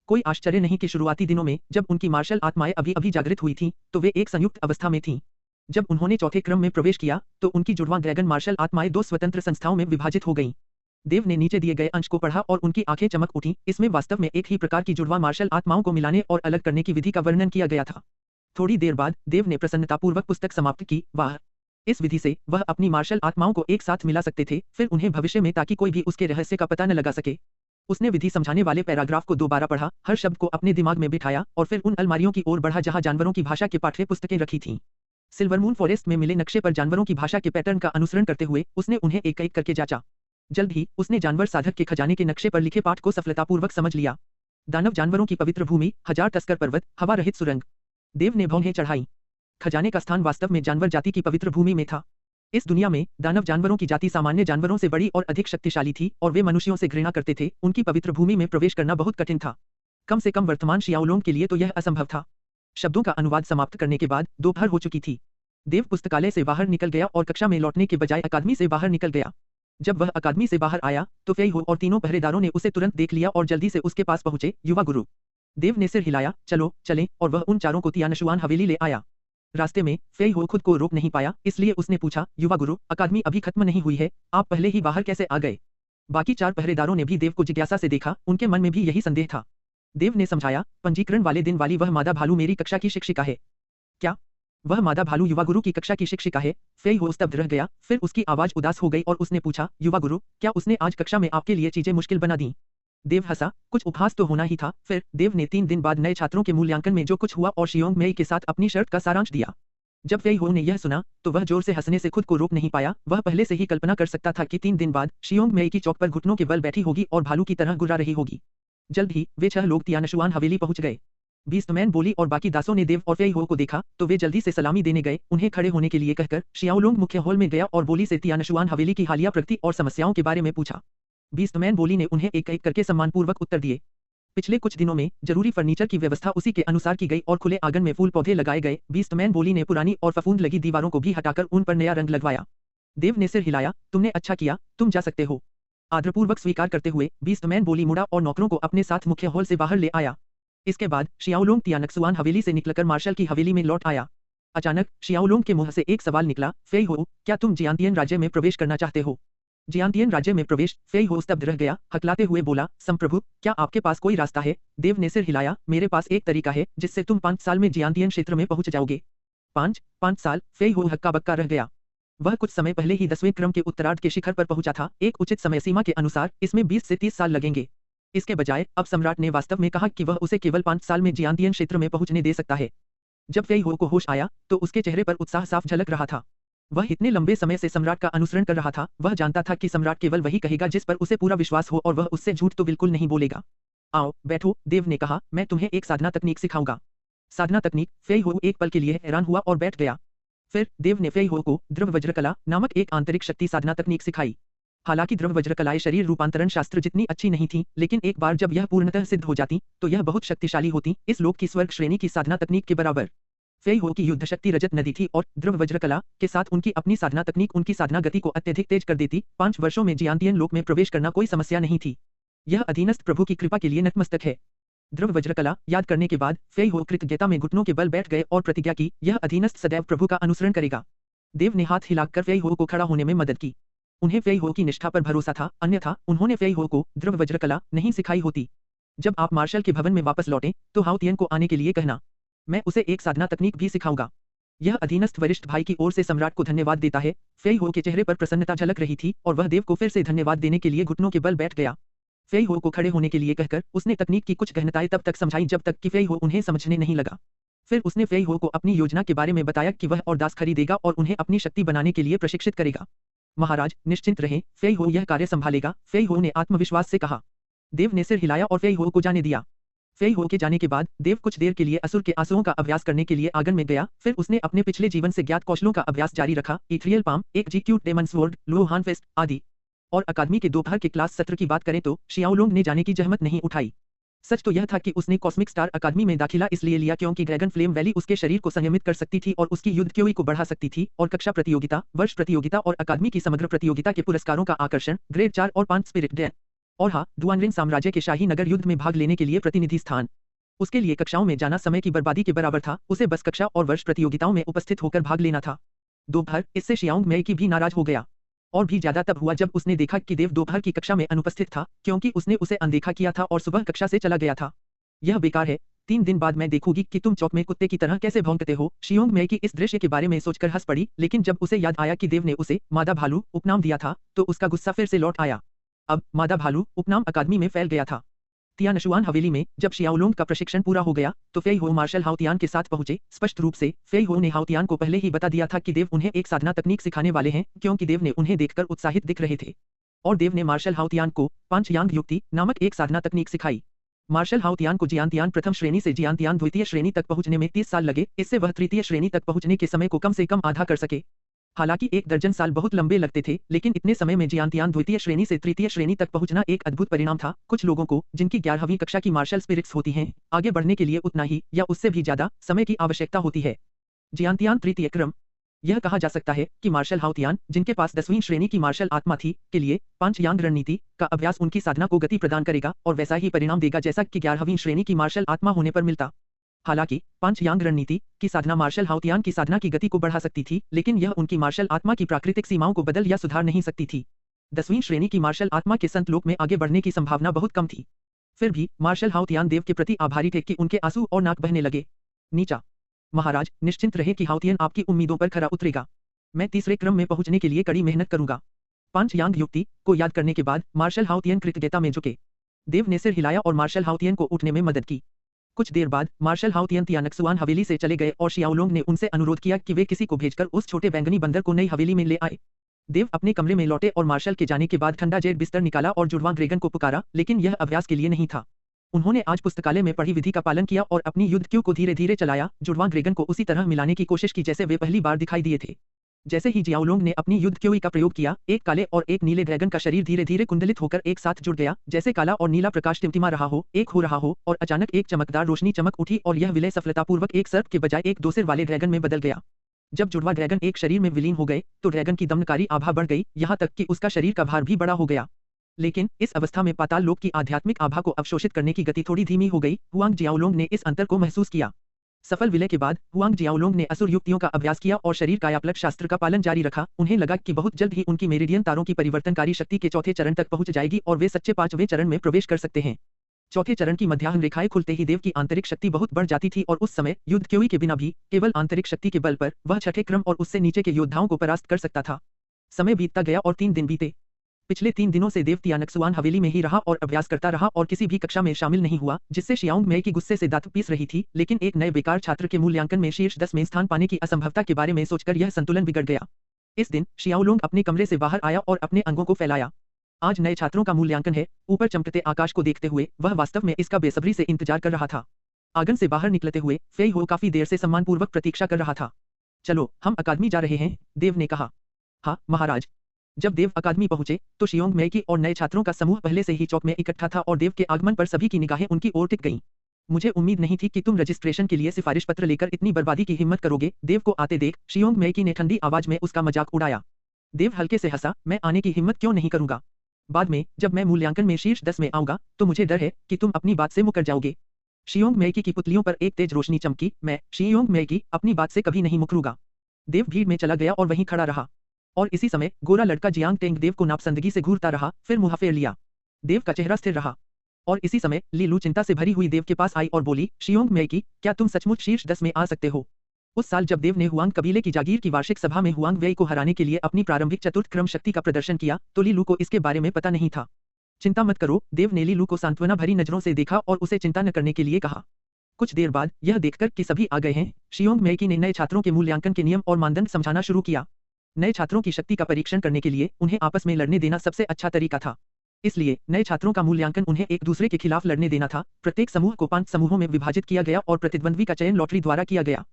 कोई आश्चर्य नहीं कि शुरुआती दिनों में जब उनकी मार्शल आत्माएं अभी अभी जागृत हुई थीं, तो वे एक संयुक्त अवस्था में थीं। जब उन्होंने चौथे क्रम में प्रवेश किया तो उनकी जुड़वा ड्रैगन मार्शल आत्माएं दो स्वतंत्र संस्थाओं में विभाजित हो गईं। देव ने नीचे दिए गए अंश को पढ़ा और उनकी आंखें चमक उठीं। इसमें वास्तव में एक ही प्रकार की जुड़वा मार्शल आत्माओं को मिलाने और अलग करने की विधि का वर्णन किया गया था। थोड़ी देर बाद देव ने प्रसन्नतापूर्वक पुस्तक समाप्त की। वाह! इस विधि से वह अपनी मार्शल आत्माओं को एक साथ मिला सकते थे, फिर उन्हें भविष्य में ताकि कोई भी उसके रहस्य का पता न लगा सके। उसने विधि समझाने वाले पैराग्राफ को दोबारा पढ़ा, हर शब्द को अपने दिमाग में बिठाया और फिर उन अलमारियों की ओर बढ़ा जहां जानवरों की भाषा के पाठ्य पुस्तकें रखी थीं। सिल्वरमून फॉरेस्ट में मिले नक्शे पर जानवरों की भाषा के पैटर्न का अनुसरण करते हुए उसने उन्हें एक एक करके जांचा। जल्द ही उसने जानवर साधक के खजाने के नक्शे पर लिखे पाठ को सफलतापूर्वक समझ लिया। दानव जानवरों की पवित्र भूमि, 1000 टस्कर पर्वत, हवा रहित सुरंग। देव ने भौहें चढ़ाई। खजाने का स्थान वास्तव में जानवर जाति की पवित्र भूमि में था। इस दुनिया में दानव जानवरों की जाति सामान्य जानवरों से बड़ी और अधिक शक्तिशाली थी और वे मनुष्यों से घृणा करते थे। उनकी पवित्र भूमि में प्रवेश करना बहुत कठिन था। कम से कम वर्तमान शियाओलोंग के लिए तो यह असंभव था। शब्दों का अनुवाद समाप्त करने के बाद दोपहर हो चुकी थी। देव पुस्तकालय से बाहर निकल गया और कक्षा में लौटने के बजाय अकादमी से बाहर निकल गया। जब वह अकादमी से बाहर आया तो फेई हो और तीनों पहरेदारों ने उसे तुरंत देख लिया और जल्दी से उसके पास पहुंचे। युवा गुरु। देव ने सिर हिलाया, चलो चलें, और वह उन चारों को तियानशुआन हवेली ले आया। रास्ते में फेई हो खुद को रोक नहीं पाया, इसलिए उसने पूछा, युवा गुरु, अकादमी अभी खत्म नहीं हुई है, आप पहले ही बाहर कैसे आ गए? बाकी 4 पहरेदारों ने भी देव को जिज्ञासा से देखा, उनके मन में भी यही संदेह था। देव ने समझाया, पंजीकरण वाले दिन वाली वह मादा भालू मेरी कक्षा की शिक्षिका है। क्या? वह मादा भालू युवा गुरु की कक्षा की शिक्षिका है? फेई हो स्तब्ध रह गया, फिर उसकी आवाज उदास हो गई और उसने पूछा, युवा गुरु, क्या उसने आज कक्षा में आपके लिए चीजें मुश्किल बना दी? देव हंसा, कुछ उपहास तो होना ही था। फिर देव ने 3 दिन बाद नए छात्रों के मूल्यांकन में जो कुछ हुआ और शियोंग मेई के साथ अपनी शर्त का सारांश दिया। जब फेई हो ने यह सुना तो वह जोर से हंसने से खुद को रोक नहीं पाया। वह पहले से ही कल्पना कर सकता था कि 3 दिन बाद शियोंग मेई की चौक पर घुटनों के बल बैठी होगी और भालू की तरह गुर्रा रही होगी। जल्द ही वे 6 लोग तियानशुआन हवेली पहुंच गए। बीस्टमैन बोली और बाकी दासों ने देव और फेई हो को देखा तो वे जल्दी से सलामी देने गए। उन्हें खड़े होने के लिए कहकर शियाओलोंग मुख्य हॉल में गया और बोली से तियानशुआन हवेली की हालिया प्रगति और समस्याओं के बारे में पूछा। बीस्टमैन बोली ने उन्हें एक एक करके सम्मानपूर्वक उत्तर दिए। पिछले कुछ दिनों में जरूरी फर्नीचर की व्यवस्था उसी के अनुसार की गई और खुले आंगन में फूल पौधे लगाए गए। बीस्टमैन बोली ने पुरानी और फफूंद लगी दीवारों को भी हटाकर उन पर नया रंग लगवाया। देव ने सिर हिलाया, तुमने अच्छा किया, तुम जा सकते हो। आदरपूर्वक स्वीकार करते हुए बीस्टमैन बोली मुड़ा और नौकरों को अपने साथ मुख्य हॉल से बाहर ले आया। इसके बाद शियाओलोंग तियानक्सुआन हवेली से निकलकर मार्शल की हवेली में लौट आया। अचानक शियाओलोंग के मुंह से एक सवाल निकला, फेई हो, क्या तुम जियांतियन राज्य में प्रवेश करना चाहते हो? जियांतियन राज्य में प्रवेश? फेई हो स्तब्ध रह गया, हकलाते हुए बोला, संप्रभु, क्या आपके पास कोई रास्ता है? देव ने सिर हिलाया, मेरे पास एक तरीका है जिससे तुम 5 साल में जियांतियन क्षेत्र में पहुंच जाओगे। 5 साल? फेई हो हक्का बक्का रह गया। वह कुछ समय पहले ही 10वें क्रम के उत्तरार्ध के शिखर पर पहुंचा था। एक उचित समय सीमा के अनुसार इसमें 20 से 30 साल लगेंगे। इसके बजाय अब सम्राट ने वास्तव में कहा कि वह उसे केवल 5 साल में जियांतियन क्षेत्र में पहुंचने दे सकता है। जब फेई हो को होश आया तो उसके चेहरे पर उत्साह साफ झलक रहा था। वह इतने लंबे समय से सम्राट का अनुसरण कर रहा था, वह जानता था कि सम्राट केवल वही कहेगा जिस पर उसे पूरा विश्वास हो और वह उससे झूठ तो बिल्कुल नहीं बोलेगा। आओ बैठो, देव ने कहा, मैं तुम्हें एक साधना तकनीक सिखाऊंगा। साधना तकनीक? फेई हो एक पल के लिए हैरान हुआ और बैठ गया। फिर देव ने फेई हो को द्रव वज्रकला नामक एक आंतरिक शक्ति साधना तकनीक सिखाई। हालांकि द्रव वज्रकलाएं शरीर रूपांतरण शास्त्र जितनी अच्छी नहीं थीं, लेकिन एक बार जब यह पूर्णतः सिद्ध हो जाती तो यह बहुत शक्तिशाली होती, इस लोक की स्वर्ग श्रेणी की साधना तकनीक के बराबर। फेई हो की युद्ध शक्ति रजत नदी थी और द्रव वज्रकला के साथ उनकी अपनी साधना तकनीक उनकी साधना गति को अत्यधिक तेज कर देती। 5 वर्षों में जियांतियन लोक में प्रवेश करना कोई समस्या नहीं थी। यह अधीनस्थ प्रभु की कृपा के लिए नतमस्तक है। द्रव वज्रकला याद करने के बाद फेई हो कृतज्ञता में घुटनों के बल बैठ गए और प्रतिज्ञा की, यह अधीनस्थ सदैव प्रभु का अनुसरण करेगा। देव ने हाथ हिलाकर फेई हो को खड़ा होने में मदद की। उन्हें फेई हो की निष्ठा पर भरोसा था, अन्यथा उन्होंने फेई हो को द्रव वज्रकला नहीं सिखाई होती। जब आप मार्शल के भवन में वापस लौटें तो हाओतियन को आने के लिए कहना, मैं उसे एक साधना तकनीक भी सिखाऊंगा। यह अधीनस्थ वरिष्ठ भाई की ओर से सम्राट को धन्यवाद देता है। फेई हो के चेहरे पर प्रसन्नता झलक रही थी और वह देव को फिर से धन्यवाद देने के लिए घुटनों के बल बैठ गया। फेई हो को खड़े होने के लिए कहकर उसने तकनीक की कुछ गहनताएं तब तक समझाई जब तक कि फेई हो उन्हें समझने नहीं लगा। फिर उसने फेई हो को अपनी योजना के बारे में बताया कि वह और दास खरीदेगा और उन्हें अपनी शक्ति बनाने के लिए प्रशिक्षित करेगा। महाराज निश्चिंत रहें, फेई हो यह कार्य संभालेगा, फेई हो ने आत्मविश्वास से कहा। देव ने सिर हिलाया और फेई हो को जाने दिया। फेई हो के जाने के बाद देव कुछ देर के लिए असुर के आंसुओं का अभ्यास करने के लिए आंगन में गया। फिर उसने अपने पिछले जीवन से ज्ञात कौशलों का अभ्यास जारी रखा, ethereal palm, execute demon sword, Lohan fist आदि। और अकादमी के दोपहर के क्लास सत्र की बात करें तो शियाओलोंग ने जाने की जहमत नहीं उठाई। सच तो यह था कि उसने कॉस्मिक स्टार अकादमी में दाखिला इसलिए लिया क्योंकि ड्रैगन फ्लेम वैली उसके शरीर को संयमित कर सकती थी और उसकी युद्ध क्यूई को बढ़ा सकती थी, और कक्षा प्रतियोगिता, वर्ष प्रतियोगिता और अकादमी की समग्र प्रतियोगिता के पुरस्कारों का आकर्षण, ग्रेड 4 और 5 स्पिरिट डे, और हाँ, डुआनरिन साम्राज्य के शाही नगर युद्ध में भाग लेने के लिए प्रतिनिधि स्थान। उसके लिए कक्षाओं में जाना समय की बर्बादी के बराबर था, उसे बस कक्षा और वर्ष प्रतियोगिताओं में उपस्थित होकर भाग लेना था। दोपहर इससे शियाओंग मेई भी नाराज हो गया, और भी ज्यादा तब हुआ जब उसने देखा कि देव दोपहर की कक्षा में अनुपस्थित था, क्योंकि उसने उसे अनदेखा किया था और सुबह कक्षा से चला गया था। यह बेकार है, 3 दिन बाद मैं देखूंगी कि तुम चौक में कुत्ते की तरह कैसे भौंकते हो। शियोंग मेई की इस दृश्य के बारे में सोचकर हंस पड़ी, लेकिन जब उसे याद आया कि देव ने उसे मादा भालू उपनाम दिया था तो उसका गुस्सा फिर से लौट आया। अब मादा भालू उपनाम अकादमी में फैल गया था। तियानशुआन हवेली में जब शियाओलोंग का प्रशिक्षण पूरा हो गया तो फेई हो मार्शल हाओतियान के साथ पहुंचे। स्पष्ट रूप से फेई हो ने हाओतियान को पहले ही बता दिया था कि देव उन्हें एक साधना तकनीक सिखाने वाले हैं, क्योंकि देव ने उन्हें देखकर उत्साहित दिख रहे थे। और देव ने मार्शल हाओतियान को 5 यांग युक्ति नामक एक साधना तकनीक सिखाई। मार्शल हाओतियान को जियांतियान प्रथम श्रेणी से जियांतियान द्वितीय श्रेणी तक पहुंचने में 30 साल लगे, इससे वह तृतीय श्रेणी तक पहुंचने के समय को कम से कम आधा कर सके। हालांकि 1 दर्जन साल बहुत लंबे लगते थे, लेकिन इतने समय में जियांतियान द्वितीय श्रेणी से तृतीय श्रेणी तक पहुंचना एक अद्भुत परिणाम था। कुछ लोगों को, जिनकी 11वीं कक्षा की मार्शल स्पिरिट्स होती हैं, आगे बढ़ने के लिए उतना ही या उससे भी ज्यादा समय की आवश्यकता होती है। जियांतियान तृतीय क्रम। यह कहा जा सकता है कि मार्शल हाओतियान, जिनके पास 10वीं श्रेणी की मार्शल आत्मा थी, के लिए 5 यांग रणनीति का अभ्यास उनकी साधना को गति प्रदान करेगा और वैसा ही परिणाम देगा जैसा कि 11वीं श्रेणी की मार्शल आत्मा होने पर मिलता। हालांकि 5 यांग रणनीति की साधना मार्शल हाओतियान की साधना की गति को बढ़ा सकती थी, लेकिन यह उनकी मार्शल आत्मा की प्राकृतिक सीमाओं को बदल या सुधार नहीं सकती थी। 10वीं श्रेणी की मार्शल आत्मा के संत लोक में आगे बढ़ने की संभावना बहुत कम थी। फिर भी मार्शल हाओतियान देव के प्रति आभारी थे कि उनके आंसू और नाक बहने लगे। नीचा। महाराज निश्चिंत रहे कि हाओतियन आपकी उम्मीदों पर खरा उतरेगा। मैं तीसरे क्रम में पहुंचने के लिए कड़ी मेहनत करूंगा। 5 यांग युक्ति को याद करने के बाद मार्शल हाओतियन कृतज्ञता में झुके। देव ने सिर हिलाया और मार्शल हाओतियन को उठने में मदद की। कुछ देर बाद मार्शल हाओतियन तियानक्सुआन हवेली से चले गए और शियाओलोंग ने उनसे अनुरोध किया कि वे किसी को भेजकर उस छोटे बैंगनी बंदर को नई हवेली में ले आए। देव अपने कमरे में लौटे और मार्शल के जाने के बाद ठंडा जेड बिस्तर निकाला और जुड़वां ड्रैगन को पुकारा, लेकिन यह अभ्यास के लिए नहीं था। उन्होंने आज पुस्तकालय में पढ़ी विधि का पालन किया और अपनी युद्ध क्यू को धीरे धीरे चलाया, जुड़वां ड्रैगन को उसी तरह मिलाने की कोशिश की जैसे वे पहली बार दिखाई दिए थे। जैसे ही जियाओलोंग ने अपनी युद्ध क्यूई का प्रयोग किया, एक काले और एक नीले ड्रैगन का शरीर धीरे धीरे कुंडलित होकर एक साथ जुड़ गया, जैसे काला और नीला प्रकाश टिमटिमा रहा हो, एक हो रहा हो, और अचानक एक चमकदार रोशनी चमक उठी और यह विलय सफलतापूर्वक एक सर्प के बजाय एक 2 सिर वाले ड्रैगन में बदल गया। जब जुड़वा ड्रैगन एक शरीर में विलीन हो गए तो ड्रैगन की दमनकारी आभा बढ़ गई, यहाँ तक कि उसका शरीर का भार भी बड़ा हो गया। लेकिन इस अवस्था में पाताल लोक की आध्यात्मिक आभा को अवशोषित करने की गति थोड़ी धीमी हो गई। हुआंग जियाओलोंग ने इस अंतर को महसूस किया। सफल विलय के बाद हुआंग जियाओलोंग ने असुर युक्तियों का अभ्यास किया और शरीर कायापलट शास्त्र का पालन जारी रखा। उन्हें लगा कि बहुत जल्द ही उनकी मेरिडियन तारों की परिवर्तनकारी शक्ति के चौथे चरण तक पहुंच जाएगी और वे सच्चे पांचवें चरण में प्रवेश कर सकते हैं। चौथे चरण की मध्याह्न रेखाएं खुलते ही देव की आंतरिक शक्ति बहुत बढ़ जाती थी और उस समय युद्ध क्योई के बिना भी केवल आंतरिक शक्ति के बल पर वह छठे क्रम और उससे नीचे के योद्धाओं को परास्त कर सकता था। समय बीतता गया और 3 दिन बीते। पिछले 3 दिनों से देव तियानक्सुआन हवेली में ही रहा और अभ्यास करता रहा और किसी भी कक्षा में शामिल नहीं हुआ, जिससे शियाओंग मेई की गुस्से से दांत पीस रही थी। लेकिन एक नए बेकार छात्र के मूल्यांकन में शीर्ष 10 में स्थान पाने की असंभवता के बारे में सोचकर यह संतुलन बिगड़ गया। इस दिन शियाओलोंग अपने कमरे से बाहर आया और अपने अंगों को फैलाया। आज नए छात्रों का मूल्यांकन है। ऊपर चमकते आकाश को देखते हुए वह वास्तव में इसका बेसब्री से इंतजार कर रहा था। आंगन से बाहर निकलते हुए फेई हो काफी देर से सम्मानपूर्वक प्रतीक्षा कर रहा था। चलो हम अकादमी जा रहे हैं, देव ने कहा। हाँ महाराज। जब देव अकादमी पहुंचे तो शियोंग मेई की और नए छात्रों का समूह पहले से ही चौक में इकट्ठा था और देव के आगमन पर सभी की निगाहें उनकी ओर टिक गईं। मुझे उम्मीद नहीं थी कि तुम रजिस्ट्रेशन के लिए सिफारिश पत्र लेकर इतनी बर्बादी की हिम्मत करोगे, देव को आते देख शियोंग मेई की ने ठंडी आवाज में उसका मजाक उड़ाया। देव हल्के से हंसा, मैं आने की हिम्मत क्यों नहीं करूंगा। बाद में जब मैं मूल्यांकन में शीर्ष 10 में आऊंगा तो मुझे डर है कि तुम अपनी बात से मुकर जाओगे। शियोंग मेई की पुतलियों पर एक तेज रोशनी चमकी। मैं शियोंग मेई की अपनी बात से कभी नहीं मुकरूंगा। देव भीड़ में चला गया और वहीं खड़ा रहा। और इसी समय गोरा लड़का जियांग टेंग देव को नापसंदगी से घूरता रहा, फिर मुंह फेर लिया। देव का चेहरा स्थिर रहा। और इसी समय लीलू चिंता से भरी हुई देव के पास आई और बोली, शियोंग मेई की, क्या तुम सचमुच शीर्ष 10 में आ सकते हो। उस साल जब देव ने हुआंग कबीले की जागीर की वार्षिक सभा में हुआंग वेई को हराने के लिए अपनी प्रारंभिक चतुर्थ क्रम शक्ति का प्रदर्शन किया तो लीलू को इसके बारे में पता नहीं था। चिंता मत करो, देव ने लीलू को सांत्वना भरी नजरों से देखा और उसे चिंता न करने के लिए कहा। कुछ देर बाद यह देखकर कि सभी आ गए हैं, शियोंग मेई की ने नए छात्रों के मूल्यांकन के नियम और मानदंड समझाना शुरू किया। नए छात्रों की शक्ति का परीक्षण करने के लिए उन्हें आपस में लड़ने देना सबसे अच्छा तरीका था। इसलिए नए छात्रों का मूल्यांकन उन्हें एक दूसरे के खिलाफ लड़ने देना था। प्रत्येक समूह को 5 समूहों में विभाजित किया गया और प्रतिद्वंद्वी का चयन लॉटरी द्वारा किया गया।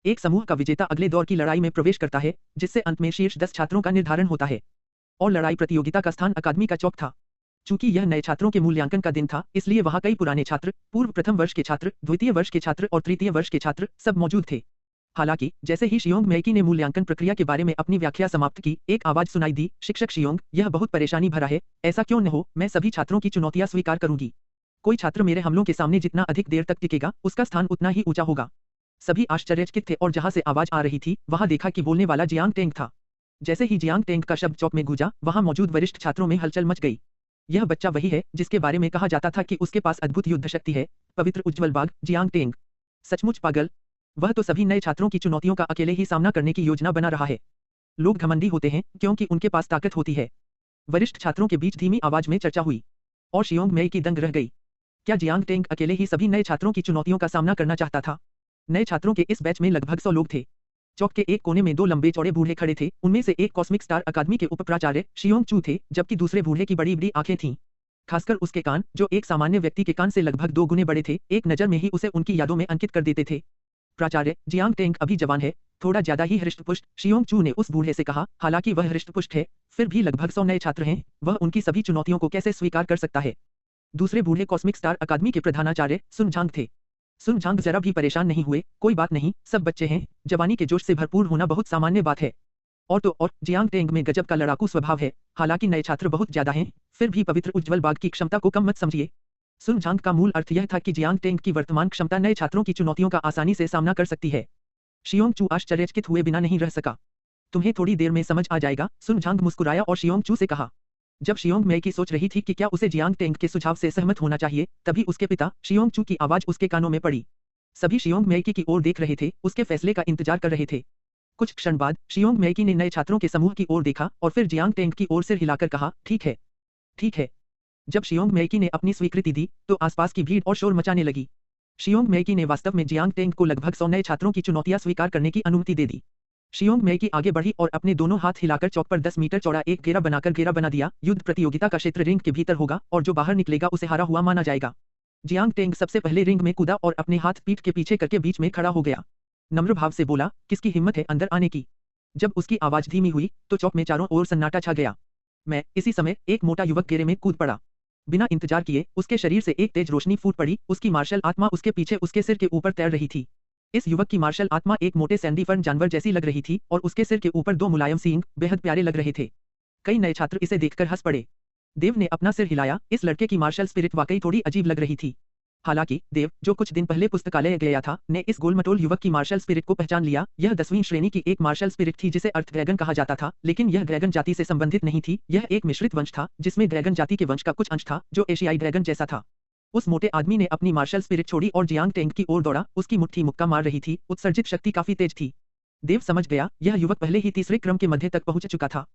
एक समूह का विजेता अगले दौर की लड़ाई में प्रवेश करता है, जिससे अंत में शीर्ष 10 छात्रों का निर्धारण होता है। और लड़ाई प्रतियोगिता का स्थान अकादमी का चौक था। चूंकि यह नए छात्रों के मूल्यांकन का दिन था, इसलिए वहां कई पुराने छात्र, पूर्व प्रथम वर्ष के छात्र, द्वितीय वर्ष के छात्र और तृतीय वर्ष के छात्र सब मौजूद थे। हालांकि जैसे ही शियोंग मेई की ने मूल्यांकन प्रक्रिया के बारे में अपनी व्याख्या समाप्त की, एक आवाज सुनाई दी, शिक्षक शियोंग, यह बहुत परेशानी भरा है। ऐसा क्यों न हो, मैं सभी छात्रों की चुनौतियां स्वीकार करूंगी। कोई छात्र मेरे हमलों के सामने जितना अधिक देर तक टिकेगा, उसका स्थान उतना ही ऊंचा होगा। सभी आश्चर्यचकित थे और जहां से आवाज आ रही थी वहां देखा कि बोलने वाला जियांग टेंग था। जैसे ही जियांग टेंग का शब्द चौक में गूंजा, वहां मौजूद वरिष्ठ छात्रों में हलचल मच गई। यह बच्चा वही है जिसके बारे में कहा जाता था कि उसके पास अद्भुत युद्ध शक्ति है, पवित्र उज्ज्वल बाघ जियांग टेंग। सचमुच पागल। वह तो सभी नए छात्रों की चुनौतियों का अकेले ही सामना करने की योजना बना रहा है। लोग घमंडी होते हैं क्योंकि उनके पास ताकत होती है। वरिष्ठ छात्रों के बीच धीमी आवाज में चर्चा हुई और शियोंग मेई की दंग रह गई। क्या जियांग टेंग अकेले ही सभी नए छात्रों की चुनौतियों का सामना करना चाहता था। नए छात्रों के इस बैच में लगभग 100 लोग थे। चौक के एक कोने में 2 लंबे चौड़े बूढ़े खड़े थे। उनमें से एक कॉस्मिक स्टार अकादमी के उपप्राचार्य शियोंग चू थे, जबकि दूसरे बूढ़े की बड़ी बड़ी आंखें थीं। खासकर उसके कान, जो एक सामान्य व्यक्ति के कान से लगभग 2 गुने बड़े थे, एक नजर में ही उसे उनकी यादों में अंकित कर देते थे। प्राचार्य, जियांग टेंग अभी जवान है, थोड़ा ज्यादा ही हृष्टपुष्ट, शियोंग चू ने उस बूढ़े से कहा। हालांकि वह हृष्टपुष्ट है, फिर भी लगभग 100 नए छात्र हैं, वह उनकी सभी चुनौतियों को कैसे स्वीकार कर सकता है। दूसरे बूढ़े कॉस्मिक स्टार अकादमी के प्रधानाचार्य सुन झांग थे। सुन झांग जरा भी परेशान नहीं हुए। कोई बात नहीं, सब बच्चे हैं, जवानी के जोश से भरपूर होना बहुत सामान्य बात है। और तो और जियांग टेंग में गजब का लड़ाकू स्वभाव है। हालांकि नए छात्र बहुत ज्यादा हैं, फिर भी पवित्र उज्ज्वल बाघ की क्षमता को कम मत समझिए। सुन झांग का मूल अर्थ यह था कि जियांग टेंग की वर्तमान क्षमता नए छात्रों की चुनौतियों का आसानी से सामना कर सकती है। शियोंग चू आश्चर्यचकित हुए बिना नहीं रह सका। तुम्हें थोड़ी देर में समझ आ जाएगा, सुन झांग मुस्कुराया और शियोंग चू से कहा। जब शियोंग मेई की सोच रही थी कि क्या उसे जियांग टेंग के सुझाव से सहमत होना चाहिए, तभी उसके पिता शियोंग चू की आवाज उसके कानों में पड़ी। सभी शियोंग मेई की ओर देख रहे थे, उसके फैसले का इंतजार कर रहे थे। कुछ क्षण बाद शियोंग मेई की ने नए छात्रों के समूह की ओर देखा और फिर जियांग टेंग की ओर सिर हिलाकर कहा, ठीक है, ठीक है। जब शियोंग मेई की ने अपनी स्वीकृति दी तो आसपास की भीड़ और शोर मचाने लगी। शियोंग मेई की ने वास्तव में जियांग टेंग को लगभग 100 नए छात्रों की चुनौतियां स्वीकार करने की अनुमति दे दी। शियोंग मेई की आगे बढ़ी और अपने दोनों हाथ हिलाकर चौक पर 10 मीटर चौड़ा एक घेरा बना दिया। युद्ध प्रतियोगिता का क्षेत्र रिंग के भीतर होगा और जो बाहर निकलेगा उसे हारा हुआ माना जाएगा। जियांग टेंग सबसे पहले रिंग में कूदा और अपने हाथ पीठ के पीछे करके बीच में खड़ा हो गया। नम्र भाव से बोला, किसकी हिम्मत है अंदर आने की। जब उसकी आवाज धीमी हुई तो चौक में चारों ओर सन्नाटा छा गया। मैं इसी समय एक मोटा युवक घेरे में कूद पड़ा। बिना इंतजार किए उसके शरीर से एक तेज रोशनी फूट पड़ी। उसकी मार्शल आत्मा उसके पीछे उसके सिर के ऊपर तैर रही थी। इस युवक की मार्शल आत्मा एक मोटे सैंडी फर्न जानवर जैसी लग रही थी और उसके सिर के ऊपर दो मुलायम सींग बेहद प्यारे लग रहे थे। कई नए छात्र इसे देखकर हंस पड़े। देव ने अपना सिर हिलाया, इस लड़के की मार्शल स्पिरिट वाकई थोड़ी अजीब लग रही थी। हालांकि देव, जो कुछ दिन पहले पुस्तकालय गया था, ने इस गोलमटोल युवक की मार्शल स्पिरिट को पहचान लिया। यह 10वीं श्रेणी की एक मार्शल स्पिरिट थी जिसे अर्थ ड्रैगन कहा जाता था, लेकिन यह ड्रैगन जाति से संबंधित नहीं थी। यह एक मिश्रित वंश था जिसमें ड्रैगन जाति के वंश का कुछ अंश था जो एशियाई ड्रैगन जैसा था। उस मोटे आदमी ने अपनी मार्शल स्पिरिट छोड़ी और जियांग टेंग की ओर दौड़ा। उसकी मुट्ठी मुक्का मार रही थी, उत्सर्जित शक्ति काफी तेज थी। देव समझ गया, यह युवक पहले ही तीसरे क्रम के मध्य तक पहुंच चुका था।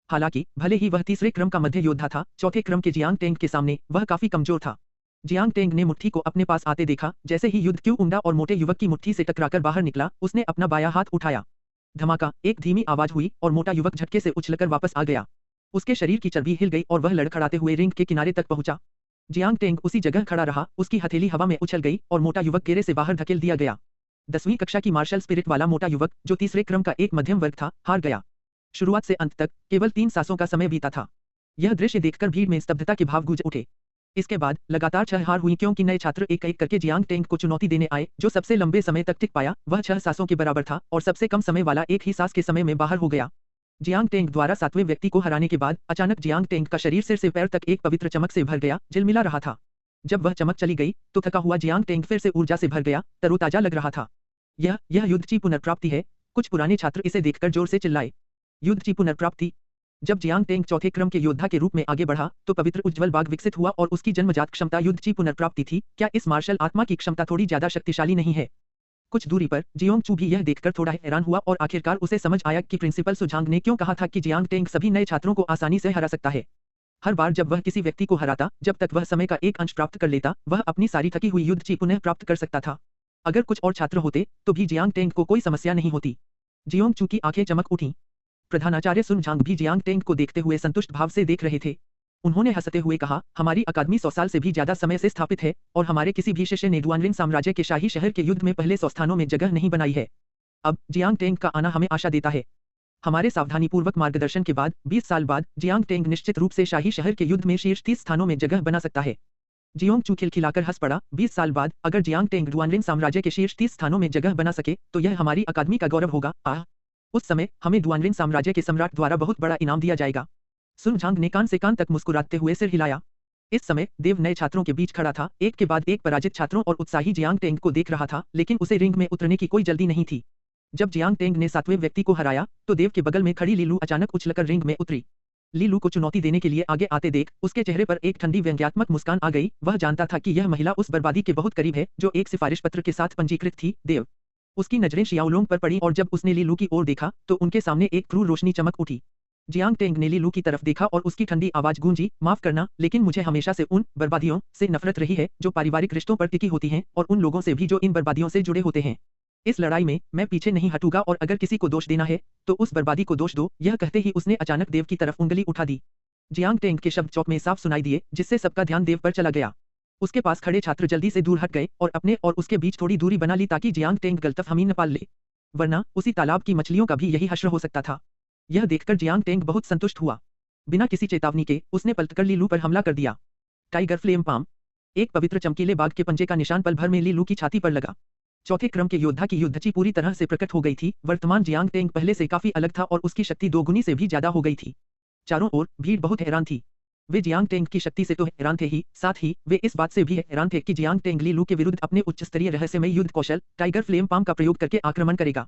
हालांकि भले ही वह तीसरे क्रम का मध्य योद्धा था, चौथे क्रम के जियांग टेंग के सामने वह काफी कमजोर था। जियांग टेंग ने मुट्ठी को अपने पास आते देखा। जैसे ही युद्ध क्यू उंडा और मोटे युवक की मुट्ठी से टकराकर बाहर निकला, उसने अपना बायां हाथ उठाया। धमाका, एक धीमी आवाज हुई और मोटा युवक झटके से उछलकर वापस आ गया। उसके शरीर की चर्बी हिल गई और वह लड़खड़ाते हुए रिंग के किनारे तक पहुंचा। जियांग टेंग उसी जगह खड़ा रहा, उसकी हथेली हवा में उछल गई और मोटा युवक घेरे से बाहर धकेल दिया गया। 10वीं कक्षा की मार्शल स्पिरिट वाला मोटा युवक, जो तीसरे क्रम का एक मध्यम वर्ग था, हार गया। शुरुआत से अंत तक केवल 3 सांसों का समय बीता था। यह दृश्य देखकर भीड़ में स्तब्धता के भाव गूंज उठे। इसके बाद लगातार 6 हार हुई क्योंकि नए छात्र एक एक करके जियांग टेंग को चुनौती देने आए। जो सबसे लंबे समय तक टिक पाया वह 6 सांसों के बराबर था और सबसे कम समय वाला एक ही सांस के समय में बाहर हो गया। जियांग टेंग द्वारा 7वें व्यक्ति को हराने के बाद अचानक जियांग टेंग का शरीर सिर से पैर तक एक पवित्र चमक से भर गया, झिलमिला रहा था। जब वह चमक चली गई तो थका हुआ जियांग टेंग फिर से ऊर्जा से भर गया, तरोताजा लग रहा था। यह युद्ध की पुनर्प्राप्ति है। कुछ पुराने छात्र इसे देखकर जोर से चिल्लाए। युद्ध की पुनर्प्राप्ति। जब जियांग टेंग चौथे क्रम के योद्धा के रूप में आगे बढ़ा तो पवित्र उज्ज्वल बाग विकसित हुआ और उसकी जन्मजात क्षमता युद्ध की पुनर्प्राप्ति थी। क्या इस मार्शल आत्मा की क्षमता थोड़ी ज्यादा शक्तिशाली नहीं है? कुछ दूरी पर जियोंग चू भी यह देखकर थोड़ा हैरान हुआ और आखिरकार उसे समझ आया कि प्रिंसिपल सुझांग ने क्यों कहा था कि जियांग टेंग सभी नए छात्रों को आसानी से हरा सकता है। हर बार जब वह किसी व्यक्ति को हराता, जब तक वह समय का एक अंश प्राप्त कर लेता, वह अपनी सारी थकी हुई युद्ध की पुनः प्राप्त कर सकता था। अगर कुछ और छात्र होते तो भी जियांग टेंग को कोई समस्या नहीं होती। जियोंग चू की आंखें चमक उठीं। प्रधानाचार्य सुन झांग भी जियांग टेंग को देखते हुए संतुष्ट भाव से देख रहे थे। उन्होंने हंसते हुए कहा, हमारी अकादमी 100 साल से भी ज्यादा समय से स्थापित है और हमारे किसी भी शिष्य ने डुआनलिन साम्राज्य के शाही शहर के युद्ध में पहले 100 स्थानों में जगह नहीं बनाई है। अब जियांग टेंग का आना हमें आशा देता है। हमारे सावधानीपूर्वक मार्गदर्शन के बाद 20 साल बाद जियांग टेंग निश्चित रूप से शाही शहर के युद्ध में शीर्ष 30 स्थानों में जगह बना सकता है। जियोंग चू खिलखिलाकर हंस पड़ा। 20 साल बाद अगर जियांग टेंग डुआनलिन साम्राज्य के शीर्ष 30 स्थानों में जगह बना सके तो यह हमारी अकादमी का गौरव होगा। उस समय हमें डुआनलिन साम्राज्य के सम्राट द्वारा बहुत बड़ा इनाम दिया जाएगा। सुन झांग ने कान से कान तक मुस्कुराते हुए सिर हिलाया। इस समय देव नए छात्रों के बीच खड़ा था, एक के बाद एक पराजित छात्रों और उत्साही जियांग टेंग को देख रहा था, लेकिन उसे रिंग में उतरने की कोई जल्दी नहीं थी। जब जियांग टेंग ने 7वें व्यक्ति को हराया तो देव के बगल में खड़ी लीलू अचानक उछलकर रिंग में उतरी। लीलू को चुनौती देने के लिए आगे आते देख उसके चेहरे पर एक ठंडी व्यंग्यात्मक मुस्कान आ गई। वह जानता था कि यह महिला उस बर्बादी के बहुत करीब है जो एक सिफारिश पत्र के साथ पंजीकृत थी। देव, उसकी नजरें शियाओलोंग पर पड़ी और जब उसने लीलू की ओर देखा तो उनके सामने एक क्रूर रोशनी चमक उठी। जियांग टेंग ने लीलू की तरफ देखा और उसकी ठंडी आवाज गूंजी, माफ करना, लेकिन मुझे हमेशा से उन बर्बादियों से नफरत रही है जो पारिवारिक रिश्तों पर टिकी होती हैं और उन लोगों से भी जो इन बर्बादियों से जुड़े होते हैं। इस लड़ाई में मैं पीछे नहीं हटूंगा और अगर किसी को दोष देना है तो उस बर्बादी को दोष दो। यह कहते ही उसने अचानक देव की तरफ उंगली उठा दी। जियांग टेंग के शब्द चौक में साफ सुनाई दिए, जिससे सबका ध्यान देव पर चला गया। उसके पास खड़े छात्र जल्दी से दूर हट गए और अपने और उसके बीच थोड़ी दूरी बना ली ताकि जियांग टेंग गलतफहमी न पाल ले, वरना उसी तालाब की मछलियों का भी यही हश्र हो सकता था। यह देखकर जियांग टेंग बहुत संतुष्ट हुआ। बिना किसी चेतावनी के उसने पलटकर लीलू पर हमला कर दिया। Tiger flame palm. एक पवित्र चमकीले बाघ के पंजे का निशान पल भर में लीलू की छाती पर लगा। चौथे क्रम के योद्धा की युद्धची पूरी तरह से प्रकट हो गई थी। वर्तमान जियांग टेंग पहले से काफी अलग था और उसकी शक्ति 2 गुनी से भी ज्यादा हो गई थी। चारों ओर भीड़ बहुत हैरान थी। वे जियांग टेंग की शक्ति से तो हैरान थे ही, साथ ही वे इस बात से भी हैरान थे कि जियांग टेंग लीलू के विरुद्ध अपने उच्च स्तरीय रहस्यमय युद्ध कौशल टाइगर फ्लेम पाम का प्रयोग करके आक्रमण करेगा।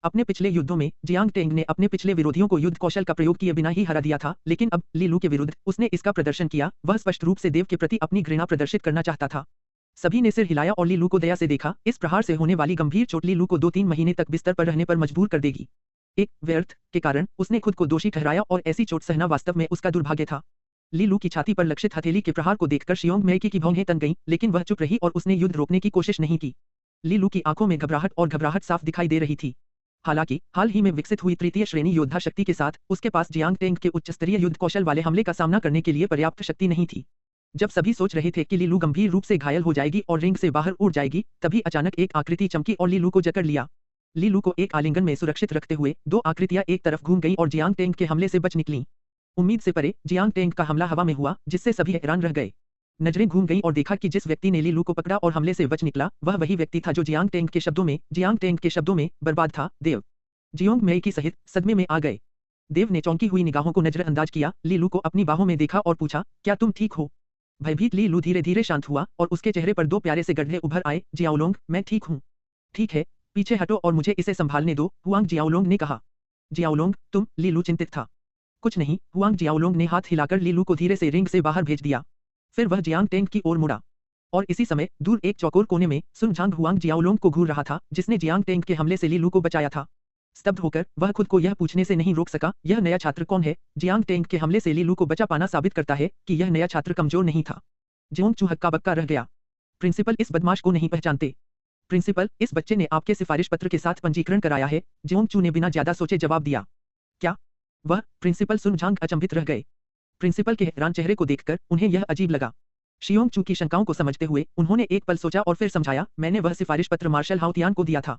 अपने पिछले युद्धों में जियांग टेंग ने अपने पिछले विरोधियों को युद्ध कौशल का प्रयोग किए बिना ही हरा दिया था, लेकिन अब लीलू के विरुद्ध उसने इसका प्रदर्शन किया। वह स्पष्ट रूप से देव के प्रति अपनी घृणा प्रदर्शित करना चाहता था। सभी ने सिर हिलाया और लीलू को दया से देखा। इस प्रहार से होने वाली गंभीर चोट लीलू को 2-3 महीने तक बिस्तर पर रहने पर मजबूर कर देगी। एक व्यर्थ के कारण उसने खुद को दोषी ठहराया और ऐसी चोट सहना वास्तव में उसका दुर्भाग्य था। लीलू की छाती पर लक्षित हथेली के प्रहार को देखकर शियोंग मेकी की भौहें तन गईं, लेकिन वह चुप रही और उसने युद्ध रोकने की कोशिश नहीं की। लीलू की आंखों में घबराहट साफ दिखाई दे रही थी। हालांकि हाल ही में विकसित हुई तृतीय श्रेणी योद्धा शक्ति के साथ उसके पास जियांग टेंग के उच्च स्तरीय युद्ध कौशल वाले हमले का सामना करने के लिए पर्याप्त शक्ति नहीं थी। जब सभी सोच रहे थे कि लीलू गंभीर रूप से घायल हो जाएगी और रिंग से बाहर उड़ जाएगी, तभी अचानक एक आकृति चमकी और लीलू को जकड़ लिया। लीलू को एक आलिंगन में सुरक्षित रखते हुए 2 आकृतियां एक तरफ घूम गईं और जियांग टेंग के हमले से बच निकलीं। उम्मीद से परे जियांग टेंग का हमला हवा में हुआ, जिससे सभी हैरान रह गए। नजरें घूम गईं और देखा कि जिस व्यक्ति ने ली लू को पकड़ा और हमले से बच निकला वह वही व्यक्ति था जो जियांग टेंग के शब्दों में बर्बाद था। देव जियोंग मेई की सहित सदमे में आ गए। देव ने चौंकी हुई निगाहों को नजरअंदाज किया, ली लू को अपनी बाहों में देखा और पूछा, क्या तुम ठीक हो? भयभीत ली लू धीरे धीरे शांत हुआ और उसके चेहरे पर दो प्यारे से गड्ढे उभर आए। जियाओलोंग, मैं ठीक हूँ। ठीक है, पीछे हटो और मुझे इसे संभालने दो, हुआंग जियाओलोंग ने कहा। जियाओलोंग, तुम? ली लू चिंतित था। कुछ नहीं, हुआंग जियाओलोंग ने हाथ हिलाकर ली लू को धीरे से रिंग से बाहर भेज दिया। फिर वह जियांग टेंग की ओर मुड़ा और इसी समय दूर एक चौकोर कोने में सुन झांग हुआंग जियाओलोंग को घूर रहा था, जिसने जियांग टेंग के हमले से ली लू को बचाया था। स्तब्ध होकर वह खुद को यह पूछने से नहीं रोक सका, यह नया छात्र कौन है? जियांग टेंग के हमले से ली लू को बचा पाना साबित करता है कि यह नया छात्र कमजोर नहीं था। जियोंग चू हक्का बक्का रह गया। प्रिंसिपल इस बदमाश को नहीं पहचानते। प्रिंसिपल, इस बच्चे ने आपके सिफारिश पत्र के साथ पंजीकरण कराया है, जियोंग चू ने बिना ज्यादा सोचे जवाब दिया। क्या? वह? प्रिंसिपल सुन झांग अचंभित रह गए। प्रिंसिपल के हैरान चेहरे को देखकर उन्हें यह अजीब लगा। शियोंग चू की शंकाओं को समझते हुए उन्होंने एक पल सोचा और फिर समझाया, मैंने वह सिफारिश पत्र मार्शल हाउतियान को दिया था।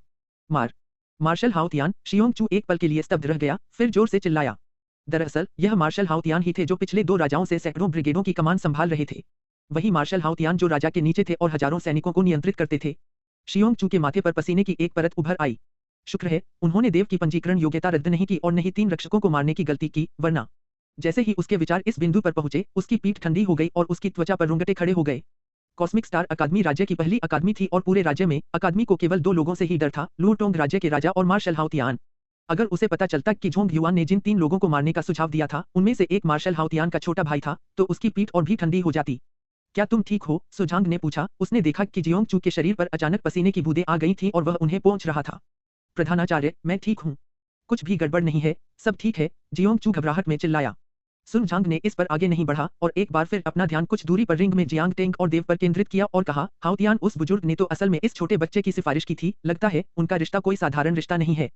मार्शल हाउतियान? शियोंग चू एक पल के लिए स्तब्ध रह गया, फिर जोर से चिल्लाया। दरअसल यह मार्शल हाउतियान ही थे जो पिछले 2 राजाओं से सैकड़ों ब्रिगेडों की कमान संभाल रहे थे। वही मार्शल हाउतियान जो राजा के नीचे थे और हजारों सैनिकों को नियंत्रित करते थे। शियोंग चू के माथे पर पसीने की एक परत उभर आई। शुक्र है उन्होंने देव की पंजीकरण योग्यता रद्द नहीं की और नहीं 3 रक्षकों को मारने की गलती की, वरना। जैसे ही उसके विचार इस बिंदु पर पहुंचे उसकी पीठ ठंडी हो गई और उसकी त्वचा पर रुंगटे खड़े हो गए। कॉस्मिक स्टार अकादमी राज्य की पहली अकादमी थी और पूरे राज्य में अकादमी को केवल 2 लोगों से ही डर था, लुओटोंग राज्य के राजा और मार्शल हाउतियान। अगर उसे पता चलता कि झोंग युआन ने जिन 3 लोगों को मारने का सुझाव दिया था उनमें से एक मार्शल हाउतियान का छोटा भाई था, तो उसकी पीठ और भी ठंडी हो जाती। क्या तुम ठीक हो? सुझांग ने पूछा। उसने देखा कि जियोंग चू के शरीर पर अचानक पसीने की बूंदें आ गई थीं और वह उन्हें पोंछ रहा था। प्रधानाचार्य, मैं ठीक हूँ। कुछ भी गड़बड़ नहीं है, सब ठीक है, जियोंग चू घबराहट में चिल्लाया। सुन झांग ने इस पर आगे नहीं बढ़ा और एक बार फिर अपना ध्यान कुछ दूरी पर रिंग में जियांग टेंग और देव पर केंद्रित किया और कहा, हाउतियान उस बुजुर्ग ने तो असल में इस छोटे बच्चे की सिफारिश की थी, लगता है उनका रिश्ता कोई साधारण रिश्ता नहीं है।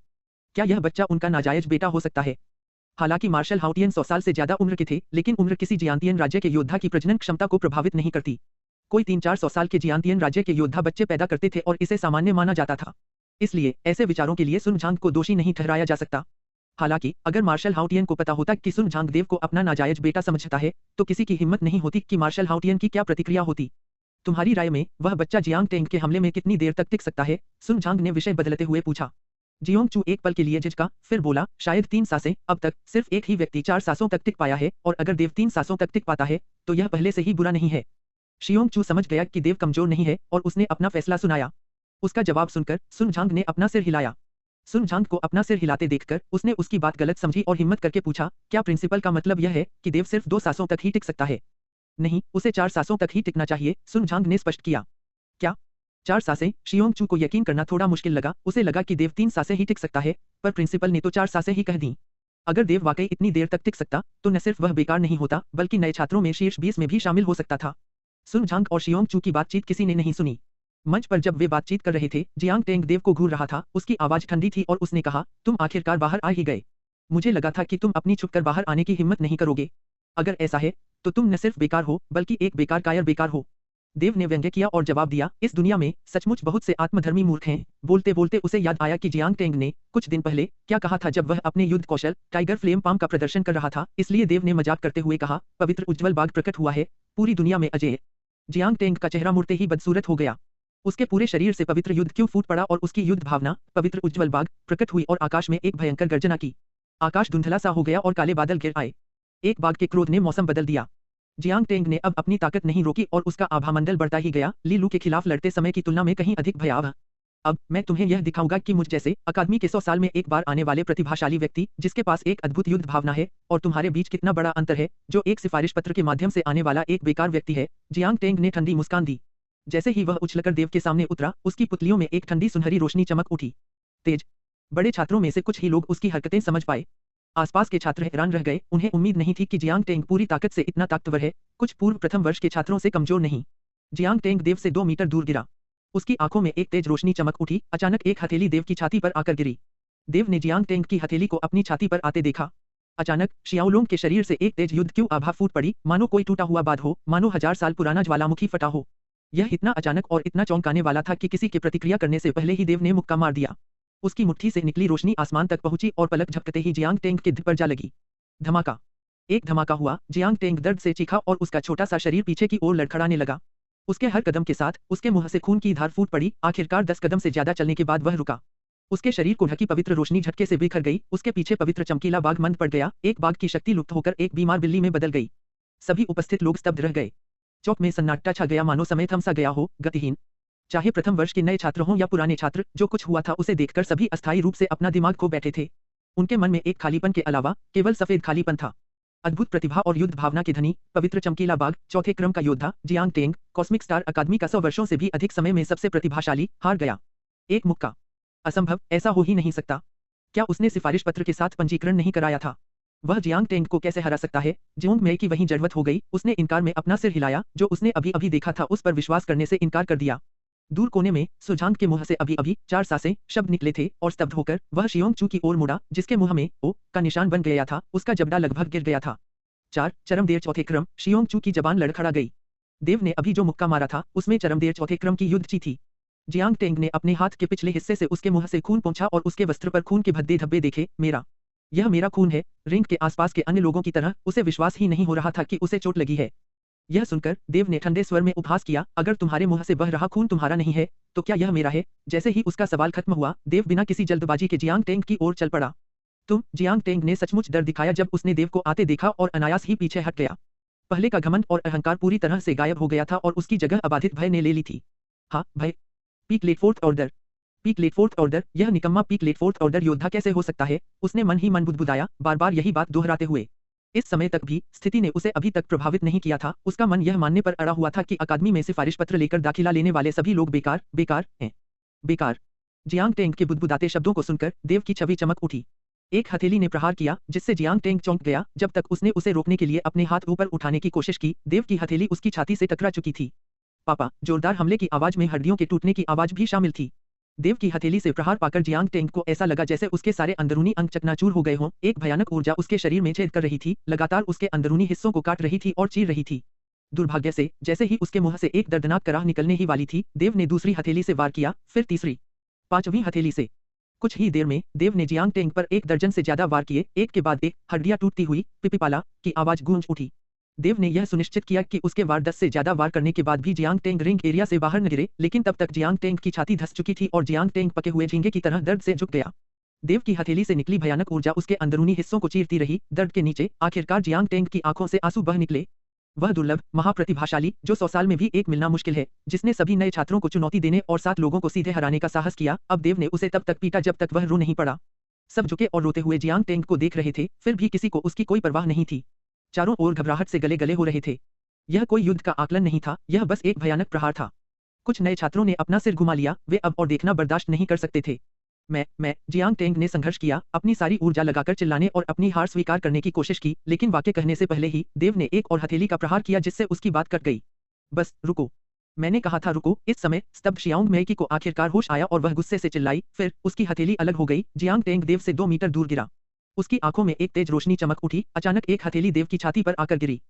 क्या यह बच्चा उनका नाजायज बेटा हो सकता है? हालांकि मार्शल हाउतियन 100 साल से ज्यादा उम्र के थे, लेकिन उम्र किसी जियांतियन राज्य के योद्धा की प्रजनन क्षमता को प्रभावित नहीं करती। कोई 300-400 साल के जियांतियन राज्य के योद्धा बच्चे पैदा करते थे और इसे सामान्य माना जाता था। इसलिए ऐसे विचारों के लिए सुन झांग को दोषी नहीं ठहराया जा सकता। हालांकि अगर मार्शल हाउतियन को पता होता कि सुन झांग देव को अपना नाजायज बेटा समझता है, तो किसी की हिम्मत नहीं होती कि मार्शल हाउतियन की क्या प्रतिक्रिया होती। तुम्हारी राय में वह बच्चा जियांग टेंग के हमले में कितनी देर तक टिक सकता है? सुन झांग ने विषय बदलते हुए पूछा। जियोंग चू एक पल के लिए झिझका, फिर बोला, शायद 3 सांसें। अब तक सिर्फ एक ही व्यक्ति 4 सांसों तक टिक पाया है, और अगर देव 3 सांसों तक टिक पाता है तो यह पहले से ही बुरा नहीं है। शियोंग चू समझ गया कि देव कमजोर नहीं है और उसने अपना फैसला सुनाया। उसका जवाब सुनकर सुन झांग ने अपना सिर हिलाया। सुन झांग को अपना सिर हिलाते देखकर उसने उसकी बात गलत समझी और हिम्मत करके पूछा, क्या प्रिंसिपल का मतलब यह है कि देव सिर्फ 2 सांसों तक ही टिक सकता है? नहीं, उसे 4 सांसों तक ही टिकना चाहिए, सुन झांग ने स्पष्ट किया। क्या 4 सांसें? शियोंग चू को यकीन करना थोड़ा मुश्किल लगा। उसे लगा कि देव 3 सांसें ही टिक सकता है, पर प्रिंसिपल ने तो 4 सांसें ही कह दी। अगर देव वाकई इतनी देर तक टिक सकता तो न सिर्फ वह बेकार नहीं होता, बल्कि नए छात्रों में शीर्ष 20 में भी शामिल हो सकता था। सुन झांग और शियोंग चू की बातचीत किसी ने नहीं सुनी। मंच पर जब वे बातचीत कर रहे थे, जियांग टेंग देव को घूर रहा था। उसकी आवाज ठंडी थी और उसने कहा, तुम आखिरकार बाहर आ ही गए। मुझे लगा था कि तुम अपनी छुपकर बाहर आने की हिम्मत नहीं करोगे। अगर ऐसा है तो तुम न सिर्फ बेकार हो, बल्कि एक बेकार कायर बेकार हो। देव ने व्यंग्य किया और जवाब दिया, इस दुनिया में सचमुच बहुत से आत्मधर्मी मूर्ख हैं। बोलते बोलते उसे याद आया कि जियांग टेंग ने कुछ दिन पहले क्या कहा था जब वह अपने युद्ध कौशल टाइगर फ्लेम पाम का प्रदर्शन कर रहा था। इसलिए देव ने मजाक करते हुए कहा, पवित्र उज्ज्वल बाग प्रकट हुआ है, पूरी दुनिया में अजेय। जियांग टेंग का चेहरा मुड़ते ही बदसूरत हो गया। उसके पूरे शरीर से पवित्र युद्ध क्यों फूट पड़ा और उसकी युद्ध भावना पवित्र उज्ज्वल बाग प्रकट हुई और आकाश में एक भयंकर गर्जना की। आकाश धुंधला सा हो गया और काले बादल गिर आए। एक बाघ के क्रोध ने मौसम बदल दिया। जियांग टेंग ने अब अपनी ताकत नहीं रोकी और उसका आभामंडल बढ़ता ही गया, ली लू के खिलाफ लड़ते समय की तुलना में कहीं अधिक भयावह। अब मैं तुम्हें यह दिखाऊंगा कि मुझ जैसे अकादमी के 100 साल में एक बार आने वाले प्रतिभाशाली व्यक्ति, जिसके पास एक अद्भुत युद्ध भावना है, और तुम्हारे बीच कितना बड़ा अंतर है, जो एक सिफारिश पत्र के माध्यम से आने वाला एक बेकार व्यक्ति है। जियांग टेंग ने ठंडी मुस्कान दी। जैसे ही वह उछलकर देव के सामने उतरा, उसकी पुतलियों में एक ठंडी सुनहरी रोशनी चमक उठी। तेज। बड़े छात्रों में से कुछ ही लोग उसकी हरकतें समझ पाए। आसपास के छात्र हैरान रह गए। उन्हें उम्मीद नहीं थी कि जियांग टेंग पूरी ताकत से इतना ताकतवर है, कुछ पूर्व प्रथम वर्ष के छात्रों से कमजोर नहीं। जियांग टेंग देव से 2 मीटर दूर गिरा। उसकी आंखों में एक तेज रोशनी चमक उठी। अचानक एक हथेली देव की छाती पर आकर गिरी। देव ने जियांग टेंग की हथेली को अपनी छाती पर आते देखा। अचानक शियाओलोंग के शरीर से एक तेज युद्ध क्यों आभा फूट पड़ी, मानो कोई टूटा हुआ बांध हो, मानो 1000 साल पुराना ज्वालामुखी फटा हो। यह इतना अचानक और इतना चौंकाने वाला था कि किसी के प्रतिक्रिया करने से पहले ही देव ने मुक्का मार दिया। उसकी मुट्ठी से निकली रोशनी आसमान तक पहुंची और पलक झपकते ही जियांग टेंग के धड़ पर जा लगी। धमाका। एक धमाका हुआ, जियांग टेंग दर्द से चीखा और उसका छोटा सा शरीर पीछे की ओर लड़खड़ाने लगा। उसके हर कदम के साथ उसके मुंह से खून की धार फूट पड़ी। आखिरकार 10 कदम से ज्यादा चलने के बाद वह रुका। उसके शरीर को ढकी पवित्र रोशनी झटके से बिखर गई। उसके पीछे पवित्र चमकीला बाघ मंद पड़ गया। एक बाघ की शक्ति लुप्त होकर एक बीमार बिल्ली में बदल गई। सभी उपस्थित लोग स्तब्ध रह गए। चौक में सन्नाटा छा गया, मानो समय थम सा गया हो, गतिहीन। चाहे प्रथम वर्ष के नए छात्र हों या पुराने छात्र, जो कुछ हुआ था उसे देखकर सभी अस्थायी रूप से अपना दिमाग खो बैठे थे। उनके मन में एक खालीपन के अलावा केवल सफेद खालीपन था। अद्भुत प्रतिभा और युद्ध भावना के धनी, पवित्र चमकीला बाघ, चौथे क्रम का योद्धा, जियांग टेंग, कॉस्मिक स्टार अकादमी का 100 वर्षों से भी अधिक समय में सबसे प्रतिभाशाली, हार गया। एक मुक्का। असंभव, ऐसा हो ही नहीं सकता। क्या उसने सिफारिश पत्र के साथ पंजीकरण नहीं कराया था? वह जियांग टेंग को कैसे हरा सकता है? जियोंग मेई की वहीं जड़वत हो गई। उसने इनकार में अपना सिर हिलाया। जो उसने अभी अभी देखा था उस पर विश्वास करने से इनकार कर दिया। दूर कोने में सुझांग के मुंह से अभी अभी 4 सांसें शब्द निकले थे और स्तब्ध होकर वह शियोंग चू की ओर मुड़ा, जिसके मुंह में ओ का निशान बन गया था। उसका जबड़ा लगभग गिर गया था। 4 चरमदेर चौथे क्रम। शियोंग चू की जबान लड़खड़ा गई। देव ने अभी जो मुक्का मारा था उसमें चरमदेर चौथे क्रम की युद्ध ची थी। जियांग टेंग ने अपने हाथ के पिछले हिस्से से उसके मुंह से खून पोंछा और उसके वस्त्र पर खून के भद्दे धब्बे देखे। यह मेरा खून है। रिंग के आसपास के अन्य लोगों की तरह उसे विश्वास ही नहीं हो रहा था कि उसे चोट लगी है। यह सुनकर देव ने ठंडे स्वर में उपहास किया, अगर तुम्हारे मुंह से बह रहा खून तुम्हारा नहीं है तो क्या यह मेरा है? जैसे ही उसका सवाल खत्म हुआ, देव बिना किसी जल्दबाजी के जियांग टेंग की ओर चल पड़ा। जियांग टेंग ने सचमुच डर दिखाया जब उसने देव को आते देखा और अनायास ही पीछे हट गया। पहले का घमंड और अहंकार पूरी तरह से गायब हो गया था और उसकी जगह अबाधित भय ने ले ली थी। हाँ, भय। Peak late fourth order. Peak late fourth order, यह निकम्मा पीक लेट फोर्थ ऑर्डर योद्धा कैसे हो सकता है? उसने मन ही मन बुदबुदाया, बार बार यही बात दोहराते हुए। इस समय तक भी स्थिति ने उसे अभी तक प्रभावित नहीं किया था। उसका मन यह मानने पर अड़ा हुआ था कि अकादमी में सिफारिश पत्र लेकर दाखिला लेने वाले सभी लोग बेकार हैं। बेकार। जियांग टेंग के बुदबुदाते शब्दों को सुनकर देव की छवि चमक उठी। एक हथेली ने प्रहार किया जिससे जियांग टेंग चौंक गया। जब तक उसने उसे रोकने के लिए अपने हाथ ऊपर उठाने की कोशिश की, देव की हथेली उसकी छाती से टकरा चुकी थी। पापा। जोरदार हमले की आवाज में हड्डियों के टूटने की आवाज भी शामिल थी। देव की हथेली से प्रहार पाकर जियांग टेंग को ऐसा लगा जैसे उसके सारे अंदरूनी अंग चकनाचूर हो गए हों। एक भयानक ऊर्जा उसके शरीर में छेद कर रही थी, लगातार उसके अंदरूनी हिस्सों को काट रही थी और चीर रही थी। दुर्भाग्य से जैसे ही उसके मुंह से एक दर्दनाक कराह निकलने ही वाली थी, देव ने दूसरी हथेली से वार किया, फिर तीसरी, 5वीं हथेली से। कुछ ही देर में देव ने जियांग टेंग पर 1 दर्जन से ज्यादा वार किए। एक के बाद एक हड्डियां टूटती हुई पिपीपाला की आवाज गूंज उठी। देव ने यह सुनिश्चित किया कि उसके वार 10 से ज्यादा वार करने के बाद भी जियांग टेंग रिंग एरिया से बाहर न गिरे, लेकिन तब तक जियांग टेंग की छाती धंस चुकी थी और जियांग टेंग पके हुए झींगे की तरह दर्द से झुक गया। देव की हथेली से निकली भयानक ऊर्जा उसके अंदरूनी हिस्सों को चीरती रही। दर्द के नीचे आखिरकार जियांग टेंग की आंखों से आंसू बह निकले। वह दुर्लभ, महाप्रतिभाशाली, जो 100 साल में भी एक मिलना मुश्किल है, जिसने सभी नए छात्रों को चुनौती देने और 7 लोगों को सीधे हराने का साहस किया, अब देव ने उसे तब तक पीटा जब तक वह रो नहीं पड़ा। सब झुके और रोते हुए जियांग टेंग को देख रहे थे, फिर भी किसी को उसकी कोई परवाह नहीं थी। चारों ओर घबराहट से गले गले हो रहे थे। यह कोई युद्ध का आकलन नहीं था, यह बस एक भयानक प्रहार था। कुछ नए छात्रों ने अपना सिर घुमा लिया, वे अब और देखना बर्दाश्त नहीं कर सकते थे। मैं जियांग टेंग ने संघर्ष किया, अपनी सारी ऊर्जा लगाकर चिल्लाने और अपनी हार स्वीकार करने की कोशिश की, लेकिन वाक्य कहने से पहले ही देव ने एक और हथेली का प्रहार किया जिससे उसकी बात कट गई। बस रुको, मैंने कहा था रुको। इस समय स्तब्ध शियांग मेई को आखिरकार होश आया और वह गुस्से से चिल्लाई, फिर उसकी हथेली अलग हो गई। जियांग टेंग देव से 2 मीटर दूर गिरा। उसकी आंखों में एक तेज रोशनी चमक उठी। अचानक एक हथेली देव की छाती पर आकर गिरी।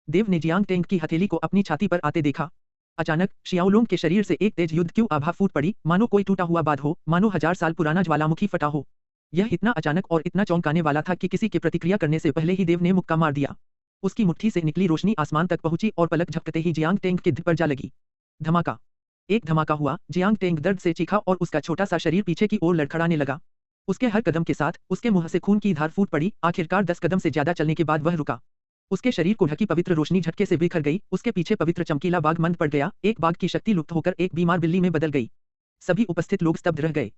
देव ने जियांग टेंग की हथेली को अपनी छाती पर आते देखा। अचानक शियाओलुंग के शरीर से एक तेज युद्ध की आभा फूट पड़ी, मानो कोई टूटा हुआ बांध हो, मानो 1000 साल पुराना ज्वालामुखी फटा हो। यह इतना अचानक और इतना चौंकाने वाला था कि किसी के प्रतिक्रिया करने से पहले ही देव ने मुक्का मार दिया। उसकी मुट्ठी से निकली रोशनी आसमान तक पहुंची और पलक झपकते ही जियांग टेंग के धड़ पर जा लगी। धमाका। एक धमाका हुआ, जियांग टेंग दर्द से चीखा और उसका छोटा सा शरीर पीछे की ओर लड़खड़ाने लगा। उसके हर कदम के साथ उसके मुंह से खून की धार फूट पड़ी। आखिरकार 10 कदम से ज्यादा चलने के बाद वह रुका। उसके शरीर को ढकी पवित्र रोशनी झटके से बिखर गई। उसके पीछे पवित्र चमकीला बाघ मंद पड़ गया। एक बाघ की शक्ति लुप्त होकर एक बीमार बिल्ली में बदल गई। सभी उपस्थित लोग स्तब्ध रह गए।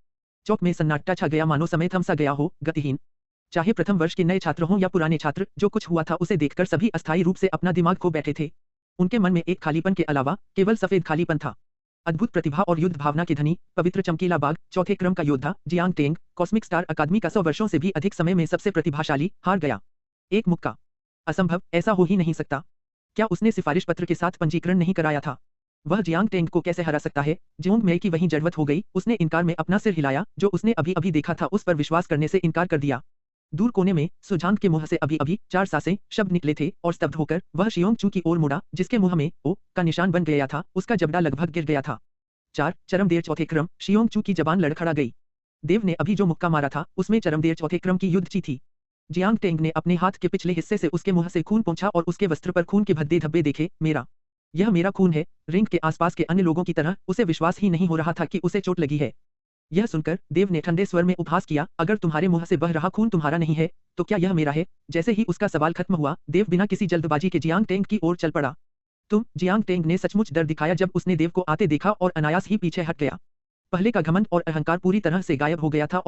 चौक में सन्नाटा छा गया, मानो समय थम सा गया हो, गतिहीन। चाहे प्रथम वर्ष के नए छात्र हों या पुराने छात्र, जो कुछ हुआ था उसे देखकर सभी अस्थायी रूप से अपना दिमाग खो बैठे थे। उनके मन में एक खालीपन के अलावा केवल सफेद खालीपन था। अद्भुत प्रतिभा और युद्ध भावना के धनी, पवित्र चमकीला बाघ, चौथे क्रम का योद्धा, जियांग टेंग, कॉस्मिक स्टार अकादमी का 100 वर्षों से भी अधिक समय में सबसे प्रतिभाशाली, हार गया। एक मुक्का। असंभव, ऐसा हो ही नहीं सकता। क्या उसने सिफारिश पत्र के साथ पंजीकरण नहीं कराया था? वह जियांग टेंग को कैसे हरा सकता है? जियोंग मेई की वहीं जड़वत हो गई। उसने इनकार में अपना सिर हिलाया। जो उसने अभी अभी देखा था उस पर विश्वास करने से इनकार कर दिया। दूर कोने में सुझांग के मुंह से अभी अभी 4 सांसें शब्द निकले थे और स्तब्ध होकर वह शियोंग चू की ओर मुड़ा, जिसके मुंह में ओ का निशान बन गया था। उसका जबड़ा लगभग गिर गया था। 4 चरमदेर चौथे क्रम। शियोंग चू की जबान लड़खड़ा गई। देव ने अभी जो मुक्का मारा था उसमें चरमदेर चौथे क्रम की युद्ध ची थी। जियांग टेंग ने अपने हाथ के पिछले हिस्से से उसके मुंह से खून पोंछा और उसके वस्त्र पर खून के भद्दे धब्बे देखे। यह मेरा खून है। रिंग के आसपास के अन्य लोगों की तरह उसे विश्वास ही नहीं हो रहा था कि उसे चोट लगी है। यह सुनकर देव ने ठंडे स्वर में उपहास किया, अगर तुम्हारे मुंह से बह रहा खून तुम्हारा नहीं है, तो क्या यह मेरा है? जैसे ही उसका सवाल खत्म हुआ, देव बिना किसी जल्दबाजी के जियांग टेंग की ओर चल पड़ा। जियांग टेंग ने सचमुच डर दिखाया जब उसने देव को आते देखा और अनायास ही पीछे हट गया। पहले का घमंड और अहंकार पूरी तरह से गायब हो गया था